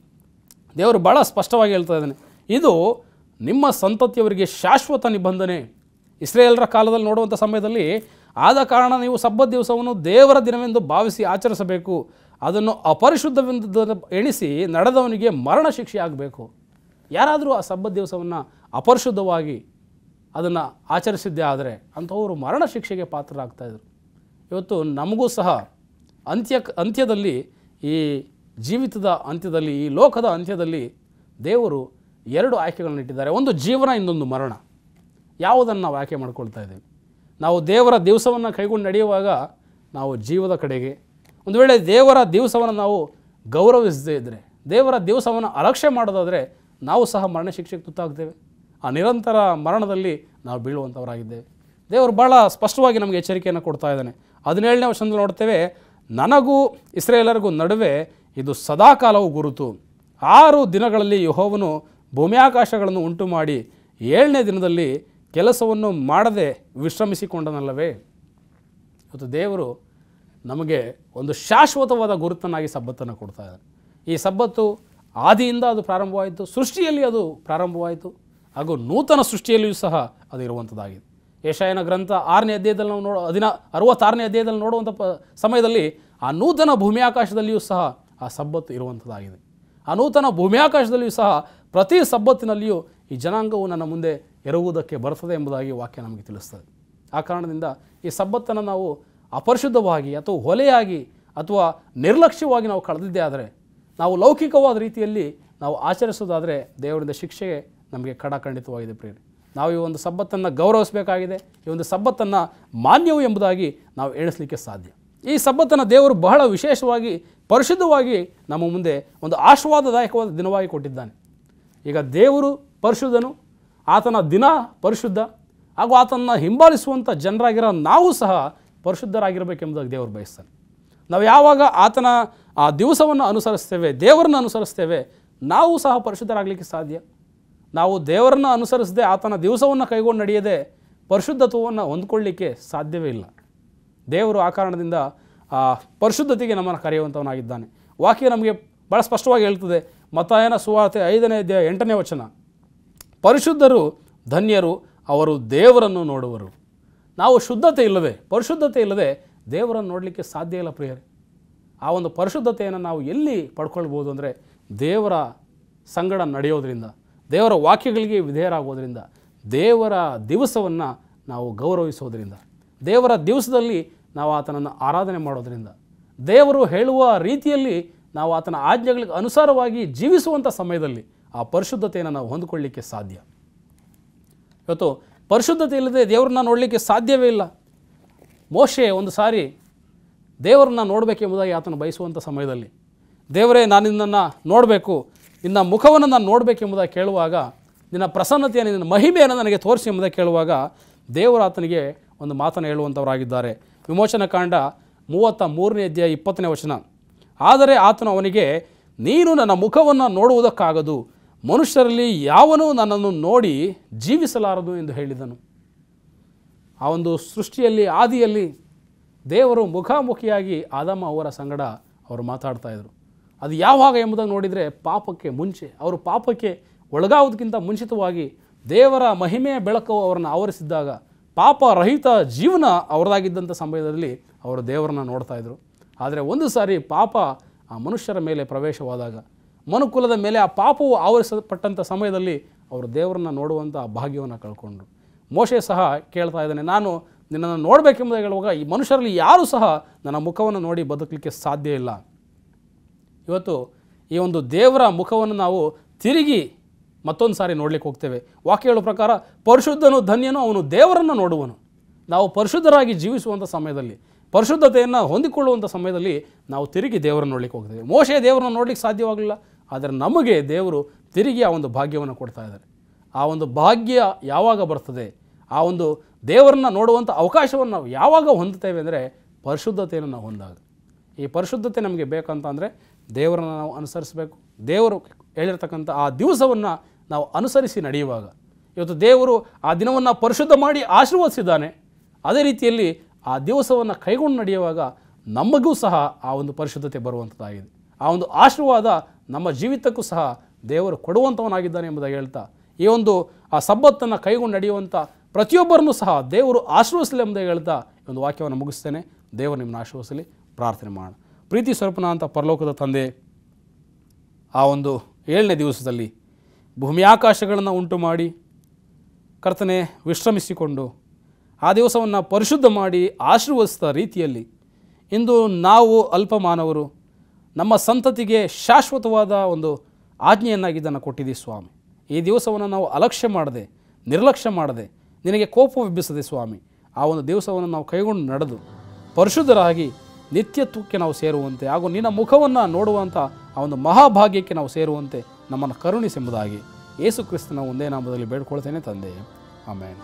S1: ದೇವರು ಭಾಳ ಸ್ಪಷ್ಟವಾಗಿ ಹೇಳ್ತಾ ಇದ್ದಾನೆ, ಇದು ನಿಮ್ಮ ಸಂತತಿಯವರಿಗೆ ಶಾಶ್ವತ ನಿಬಂಧನೆ. ಇಸ್ರಾಯೇಲರ ಕಾಲದಲ್ಲಿ ನೋಡುವಂಥ ಸಮಯದಲ್ಲಿ, ಆದ ಕಾರಣ ನೀವು ಸಬ್ಬತ್ ದಿವಸವನ್ನು ದೇವರ ದಿನವೆಂದು ಭಾವಿಸಿ ಆಚರಿಸಬೇಕು. ಅದನ್ನು ಅಪರಿಶುದ್ಧವೆಂದು ಎಣಿಸಿ ನಡೆದವನಿಗೆ ಮರಣ ಶಿಕ್ಷೆ ಆಗಬೇಕು. ಯಾರಾದರೂ ಆ ಸಬ್ಬತ್ ದಿವಸವನ್ನು ಅಪರಿಶುದ್ಧವಾಗಿ ಅದನ್ನು ಆಚರಿಸಿದ್ದೇ ಆದರೆ ಅಂಥವರು ಮರಣ ಶಿಕ್ಷೆಗೆ ಪಾತ್ರರಾಗ್ತಾಯಿದ್ರು. ಇವತ್ತು ನಮಗೂ ಸಹ ಅಂತ್ಯದಲ್ಲಿ, ಈ ಜೀವಿತದ ಅಂತ್ಯದಲ್ಲಿ, ಈ ಲೋಕದ ಅಂತ್ಯದಲ್ಲಿ ದೇವರು 2 ಆಯ್ಕೆಗಳನ್ನು ಇಟ್ಟಿದ್ದಾರೆ. ಒಂದು ಜೀವನ, ಇನ್ನೊಂದು ಮರಣ. ಯಾವುದನ್ನು ನಾವು ಆಯ್ಕೆ ಮಾಡ್ಕೊಳ್ತಾ ಇದ್ದೇವೆ? ನಾವು ದೇವರ ದಿವಸವನ್ನು ಕೈಗೊಂಡು ನಡೆಯುವಾಗ ನಾವು ಜೀವದ ಕಡೆಗೆ, ಒಂದು ವೇಳೆ ದೇವರ ದಿವಸವನ್ನು ನಾವು ಗೌರವಿಸದೇ ಇದ್ದರೆ, ದೇವರ ದಿವಸವನ್ನು ಅಲಕ್ಷ್ಯ ಮಾಡೋದಾದರೆ ನಾವು ಸಹ ಮರಣ ಶಿಕ್ಷೆಗೆ ತುತ್ತಾಗ್ತೇವೆ. ಆ ನಿರಂತರ ಮರಣದಲ್ಲಿ ನಾವು ಬೀಳುವಂಥವರಾಗಿದ್ದೇವೆ. ದೇವರು ಭಾಳ ಸ್ಪಷ್ಟವಾಗಿ ನಮಗೆ ಎಚ್ಚರಿಕೆಯನ್ನು ಕೊಡ್ತಾ ಇದ್ದಾನೆ. 17ನೇ ವಚನದಲ್ಲಿ ನೋಡ್ತೇವೆ, ನನಗೂ ಇಸ್ರಾಯೇಲರಿಗೂ ನಡುವೆ ಇದು ಸದಾಕಾಲವೂ ಗುರುತು. 6 ದಿನಗಳಲ್ಲಿ ಯೆಹೋವನು ಭೂಮ್ಯಾಕಾಶಗಳನ್ನು ಉಂಟು ಮಾಡಿ 7ನೇ ದಿನದಲ್ಲಿ ಕೆಲಸವನ್ನು ಮಾಡದೆ ವಿಶ್ರಮಿಸಿಕೊಂಡನಲ್ಲವೇ. ಇವತ್ತು ದೇವರು ನಮಗೆ ಒಂದು ಶಾಶ್ವತವಾದ ಗುರುತನ್ನಾಗಿ ಸಬ್ಬತ್ತನ್ನು ಕೊಡ್ತಾ ಇದ್ದಾನೆ. ಈ ಸಬ್ಬತ್ತು ಆದಿಯಿಂದ ಅದು ಪ್ರಾರಂಭವಾಯಿತು, ಸೃಷ್ಟಿಯಲ್ಲಿ ಅದು ಪ್ರಾರಂಭವಾಯಿತು, ಹಾಗೂ ನೂತನ ಸೃಷ್ಟಿಯಲ್ಲಿಯೂ ಸಹ ಅದು ಇರುವಂಥದ್ದಾಗಿದೆ. ಯೆಶಾಯನ ಗ್ರಂಥ 6ನೇ ಅಧ್ಯಾಯದಲ್ಲಿ ನಾವು 66ನೇ ಅಧ್ಯಾಯದಲ್ಲಿ ನೋಡುವಂಥ ಸಮಯದಲ್ಲಿ ಆ ನೂತನ ಭೂಮಿ ಆಕಾಶದಲ್ಲಿಯೂ ಸಹ ಆ ಸಬ್ಬತ್ತು ಇರುವಂಥದ್ದಾಗಿದೆ. ಆ ನೂತನ ಭೂಮಿ ಆಕಾಶದಲ್ಲಿಯೂ ಸಹ ಪ್ರತಿ ಸಬ್ಬತ್ತಿನಲ್ಲಿಯೂ ಈ ಜನಾಂಗವು ನನ್ನ ಮುಂದೆ ಎರಗುವುದಕ್ಕೆ ಬರ್ತದೆ ಎಂಬುದಾಗಿ ವಾಕ್ಯ ನಮಗೆ ತಿಳಿಸ್ತದೆ. ಆ ಕಾರಣದಿಂದ ಈ ಸಬ್ಬತ್ತನ್ನು ನಾವು ಅಪರಿಶುದ್ಧವಾಗಿ ಅಥವಾ ಹೊಲೆಯಾಗಿ ಅಥವಾ ನಿರ್ಲಕ್ಷ್ಯವಾಗಿ ನಾವು ಕಳೆದಿದ್ದೇ ಆದರೆ, ನಾವು ಲೌಕಿಕವಾದ ರೀತಿಯಲ್ಲಿ ನಾವು ಆಚರಿಸೋದಾದರೆ ದೇವರಿಂದ ಶಿಕ್ಷೆಗೆ ನಮಗೆ ಖಂಡಿತವಾಗಿದೆ ಪ್ರಿಯರೇ. ನಾವು ಈ ಒಂದು ಸಬ್ಬತ್ತನ್ನು ಗೌರವಿಸಬೇಕಾಗಿದೆ. ಈ ಒಂದು ಸಬ್ಬತ್ತನ್ನು ಮಾನ್ಯವು ಎಂಬುದಾಗಿ ನಾವು ಎಣಿಸಲಿಕ್ಕೆ ಸಾಧ್ಯ. ಈ ಸಬ್ಬತ್ತನ್ನು ದೇವರು ಬಹಳ ವಿಶೇಷವಾಗಿ ಪರಿಶುದ್ಧವಾಗಿ ನಮ್ಮ ಮುಂದೆ ಒಂದು ಆಶೀರ್ವಾದದಾಯಕವಾದ ದಿನವಾಗಿ ಕೊಟ್ಟಿದ್ದಾನೆ. ಈಗ ದೇವರು ಪರಿಶುದ್ಧನು, ಆತನ ದಿನ ಪರಿಶುದ್ಧ, ಹಾಗೂ ಆತನನ್ನು ಹಿಂಬಾಲಿಸುವಂಥ ಜನರಾಗಿರೋ ನಾವು ಸಹ ಪರಿಶುದ್ಧರಾಗಿರಬೇಕೆಂಬುದಾಗಿ ದೇವರು ಬಯಸ್ತಾನೆ. ನಾವು ಯಾವಾಗ ಆತನ ಆ ದಿವಸವನ್ನು ಅನುಸರಿಸ್ತೇವೆ, ದೇವರನ್ನು ಅನುಸರಿಸ್ತೇವೆ, ನಾವು ಸಹ ಪರಿಶುದ್ಧರಾಗಲಿಕ್ಕೆ ಸಾಧ್ಯ. ನಾವು ದೇವರನ್ನು ಅನುಸರಿಸದೆ ಆತನ ದಿವಸವನ್ನು ಕೈಗೊಂಡು ನಡೆಯದೆ ಪರಿಶುದ್ಧತ್ವವನ್ನು ಹೊಂದ್ಕೊಳ್ಳಿಕ್ಕೆ ಸಾಧ್ಯವೇ ಇಲ್ಲ. ದೇವರು ಆ ಕಾರಣದಿಂದ ಪರಿಶುದ್ಧತೆಗೆ ನಮ್ಮನ್ನು ಕರೆಯುವಂಥವನಾಗಿದ್ದಾನೆ. ವಾಕ್ಯ ನಮಗೆ ಭಾಳ ಸ್ಪಷ್ಟವಾಗಿ ಹೇಳ್ತದೆ. ಮತ್ತಾಯನ ಸುವಾರ್ತೆ 5ನೇ ಅಧ್ಯಾಯ 8ನೇ ವಚನ, ಪರಿಶುದ್ಧರು ಧನ್ಯರು, ಅವರು ದೇವರನ್ನು ನೋಡುವರು. ನಾವು ಶುದ್ಧತೆ ಇಲ್ಲದೆ, ಪರಿಶುದ್ಧತೆ ಇಲ್ಲದೆ ದೇವರನ್ನು ನೋಡಲಿಕ್ಕೆ ಸಾಧ್ಯ ಇಲ್ಲ ಪ್ರಿಯರೇ. ಆ ಒಂದು ಪರಿಶುದ್ಧತೆಯನ್ನು ನಾವು ಎಲ್ಲಿ ಪಡ್ಕೊಳ್ಬೋದು ಅಂದರೆ ದೇವರ ಸಂಗಡ ನಡೆಯೋದ್ರಿಂದ, ದೇವರ ವಾಕ್ಯಗಳಿಗೆ ವಿಧೇಯರಾಗೋದ್ರಿಂದ, ದೇವರ ದಿವಸವನ್ನು ನಾವು ಗೌರವಿಸೋದ್ರಿಂದ, ದೇವರ ದಿವಸದಲ್ಲಿ ನಾವು ಆತನನ್ನು ಆರಾಧನೆ ಮಾಡೋದರಿಂದ, ದೇವರು ಹೇಳುವ ರೀತಿಯಲ್ಲಿ ನಾವು ಆತನ ಆಜ್ಞೆಗಳಿಗೆ ಅನುಸಾರವಾಗಿ ಜೀವಿಸುವಂಥ ಸಮಯದಲ್ಲಿ ಆ ಪರಿಶುದ್ಧತೆಯನ್ನು ನಾವು ಹೊಂದಿಕೊಳ್ಳಲಿಕ್ಕೆ ಸಾಧ್ಯ. ಇವತ್ತು ಪರಿಶುದ್ಧತೆ ಇಲ್ಲದೆ ದೇವರನ್ನ ನೋಡಲಿಕ್ಕೆ ಸಾಧ್ಯವೇ ಇಲ್ಲ. ಮೋಶೆ ಒಂದು ಸಾರಿ ದೇವರನ್ನ ನೋಡಬೇಕೆಂಬುದಾಗಿ ಆತನು ಬಯಸುವಂಥ ಸಮಯದಲ್ಲಿ, ದೇವರೇ ನಾನು ನಿನ್ನನ್ನು ನೋಡಬೇಕು, ನಿನ್ನ ಮುಖವನ್ನು ನಾನು ನೋಡಬೇಕೆಂಬುದಾಗಿ ಕೇಳುವಾಗ, ನಿನ್ನ ಪ್ರಸನ್ನತೆಯನ್ನು, ನಿನ್ನ ಮಹಿಮೆಯನ್ನು ನನಗೆ ತೋರಿಸಿ ಎಂಬುದಾಗಿ ಕೇಳುವಾಗ ದೇವರು ಆತನಿಗೆ ಒಂದು ಮಾತನ್ನು ಹೇಳುವಂಥವರಾಗಿದ್ದಾರೆ. ವಿಮೋಚನ ಕಾಂಡ 33ನೇ ಅಧ್ಯಾಯ 20ನೇ ವಚನ, ಆದರೆ ಆತನು ಅವನಿಗೆ, ನೀನು ನನ್ನ ಮುಖವನ್ನು ನೋಡುವುದಕ್ಕಾಗದು, ಮನುಷ್ಯರಲ್ಲಿ ಯಾವನೂ ನನ್ನನ್ನು ನೋಡಿ ಜೀವಿಸಲಾರದು ಎಂದು ಹೇಳಿದನು. ಆ ಒಂದು ಸೃಷ್ಟಿಯಲ್ಲಿ ಆದಿಯಲ್ಲಿ ದೇವರು ಮುಖಾಮುಖಿಯಾಗಿ ಆದಮ ಅವರ ಸಂಗಡ ಅವರು ಮಾತಾಡ್ತಾಯಿದ್ರು. ಅದು ಯಾವಾಗ ಎಂಬುದಾಗಿ ನೋಡಿದರೆ ಪಾಪಕ್ಕೆ ಮುಂಚೆ, ಅವರು ಪಾಪಕ್ಕೆ ಒಳಗಾಗೋದಕ್ಕಿಂತ ಮುಂಚಿತವಾಗಿ ದೇವರ ಮಹಿಮೆಯ ಬೆಳಕು ಅವರನ್ನು ಆವರಿಸಿದ್ದಾಗ, ಪಾಪರಹಿತ ಜೀವನ ಅವರದಾಗಿದ್ದಂಥ ಸಮಯದಲ್ಲಿ ಅವರು ದೇವರನ್ನು ನೋಡ್ತಾಯಿದ್ರು. ಆದರೆ ಒಂದು ಸಾರಿ ಪಾಪ ಆ ಮನುಷ್ಯರ ಮೇಲೆ ಪ್ರವೇಶವಾದಾಗ, ಮನುಕುಲದ ಮೇಲೆ ಆ ಪಾಪವು ಆವರಿಸಲ್ಪಟ್ಟಂಥ ಸಮಯದಲ್ಲಿ ಅವರು ದೇವರನ್ನು ನೋಡುವಂಥ ಭಾಗ್ಯವನ್ನು ಕಳ್ಕೊಂಡ್ರು. ಮೋಶೆ ಸಹ ಕೇಳ್ತಾ ಇದ್ದಾನೆ, ನಾನು ನಿನ್ನನ್ನು ನೋಡಬೇಕೆಂಬುದಾಗಿ ಹೇಳುವಾಗ ಈ ಮನುಷ್ಯರಲ್ಲಿ ಯಾರೂ ಸಹ ನನ್ನ ಮುಖವನ್ನು ನೋಡಿ ಬದುಕಲಿಕ್ಕೆ ಸಾಧ್ಯ ಇಲ್ಲ. ಇವತ್ತು ಈ ಒಂದು ದೇವರ ಮುಖವನ್ನು ನಾವು ತಿರುಗಿ ಮತ್ತೊಂದು ಸಾರಿ ನೋಡಲಿಕ್ಕೆ ಹೋಗ್ತೇವೆ. ವಾಕ್ಯ ಹೇಳೋ ಪ್ರಕಾರ ಪರಿಶುದ್ಧನು ಧನ್ಯನು, ಅವನು ದೇವರನ್ನು ನೋಡುವನು. ನಾವು ಪರಿಶುದ್ಧರಾಗಿ ಜೀವಿಸುವಂಥ ಸಮಯದಲ್ಲಿ, ಪರಿಶುದ್ಧತೆಯನ್ನು ಹೊಂದಿಕೊಳ್ಳುವಂಥ ಸಮಯದಲ್ಲಿ ನಾವು ತಿರುಗಿ ದೇವರನ್ನು ನೋಡಲಿಕ್ಕೆ ಹೋಗ್ತೇವೆ. ಮೋಶೆ ದೇವರನ್ನು ನೋಡಲಿಕ್ಕೆ ಸಾಧ್ಯವಾಗಲಿಲ್ಲ, ಆದರೆ ನಮಗೆ ದೇವರು ತಿರುಗಿ ಆ ಒಂದು ಭಾಗ್ಯವನ್ನು ಕೊಡ್ತಾ ಇದ್ದಾರೆ. ಆ ಒಂದು ಭಾಗ್ಯ ಯಾವಾಗ ಬರ್ತದೆ, ಆ ಒಂದು ದೇವರನ್ನು ನೋಡುವಂಥ ಅವಕಾಶವನ್ನು ನಾವು ಯಾವಾಗ ಹೊಂದುತ್ತೇವೆ ಅಂದರೆ ಪರಿಶುದ್ಧತೆಯನ್ನು ನಾವು ಹೊಂದಾಗ. ಈ ಪರಿಶುದ್ಧತೆ ನಮಗೆ ಬೇಕಂತ ಅಂದರೆ ದೇವರನ್ನು ನಾವು ಅನುಸರಿಸಬೇಕು. ದೇವರು ಹೇಳಿರ್ತಕ್ಕಂಥ ಆ ದಿವಸವನ್ನು ನಾವು ಅನುಸರಿಸಿ ನಡೆಯುವಾಗ, ಇವತ್ತು ದೇವರು ಆ ದಿನವನ್ನು ಪರಿಶುದ್ಧ ಮಾಡಿ ಆಶೀರ್ವದಿಸಿದ್ದಾನೆ. ಅದೇ ರೀತಿಯಲ್ಲಿ ಆ ದಿವಸವನ್ನು ಕೈಗೊಂಡು ನಡೆಯುವಾಗ ನಮಗೂ ಸಹ ಆ ಒಂದು ಪರಿಶುದ್ಧತೆ ಬರುವಂಥದ್ದಾಗಿದೆ. ಆ ಒಂದು ಆಶೀರ್ವಾದ ನಮ್ಮ ಜೀವಿತಕ್ಕೂ ಸಹ ದೇವರು ಕೊಡುವಂಥವನಾಗಿದ್ದಾನೆ ಎಂಬುದಾಗಿ ಹೇಳ್ತಾ, ಈ ಒಂದು ಆ ಸಬ್ಬತ್ತನ್ನು ಕೈಗೊಂಡು ನಡೆಯುವಂಥ ಪ್ರತಿಯೊಬ್ಬರನ್ನು ಸಹ ದೇವರು ಆಶೀರ್ವದಿಸಲಿ ಎಂಬುದಾಗಿ ಹೇಳ್ತಾ ಒಂದು ವಾಕ್ಯವನ್ನು ಮುಗಿಸ್ತೇನೆ. ದೇವರು ನಿಮ್ಮನ್ನು ಆಶೀರ್ವದಿಸಲಿ. ಪ್ರಾರ್ಥನೆ ಮಾಡೋಣ. ಪ್ರೀತಿ ಸ್ವರೂಪನ ಅಂತ ಪರಲೋಕದ ತಂದೆ, ಆ ಒಂದು 7ನೇ ದಿವಸದಲ್ಲಿ ಭೂಮಿ ಆಕಾಶಗಳನ್ನು ಉಂಟು ಮಾಡಿ ಕರ್ತನೆ ವಿಶ್ರಮಿಸಿಕೊಂಡು ಆ ದಿವಸವನ್ನು ಪರಿಶುದ್ಧ ಮಾಡಿ ಆಶೀರ್ವದಿಸಿದ ರೀತಿಯಲ್ಲಿ ಇಂದು ನಾವು ಅಲ್ಪಮಾನವರು ನಮ್ಮ ಸಂತತಿಗೆ ಶಾಶ್ವತವಾದ ಒಂದು ಆಜ್ಞೆಯನ್ನಾಗಿದ್ದನ್ನು ಕೊಟ್ಟಿದ್ದೀವಿ ಸ್ವಾಮಿ. ಈ ದಿವಸವನ್ನು ನಾವು ಅಲಕ್ಷ್ಯ ಮಾಡದೆ, ನಿರ್ಲಕ್ಷ್ಯ ಮಾಡದೆ, ನಿನಗೆ ಕೋಪವೆಬ್ಬಿಸದೆ ಸ್ವಾಮಿ, ಆ ಒಂದು ದಿವಸವನ್ನು ನಾವು ಕೈಗೊಂಡು ನಡೆದು ಪರಿಶುದ್ಧರಾಗಿ ನಿತ್ಯತ್ವಕ್ಕೆ ನಾವು ಸೇರುವಂತೆ ಹಾಗೂ ನಿನ್ನ ಮುಖವನ್ನು ನೋಡುವಂಥ ಆ ಒಂದು ಮಹಾಭಾಗ್ಯಕ್ಕೆ ನಾವು ಸೇರುವಂತೆ ನಮ್ಮನ್ನು ಕರುಣಿಸೆಂಬುದಾಗಿ ಯೇಸು ಕ್ರಿಸ್ತನ ಒಂದೇ ನಾಮದಲ್ಲಿ ಬೇಡ್ಕೊಳ್ತೇನೆ ತಂದೆ. ಆಮೇನ್.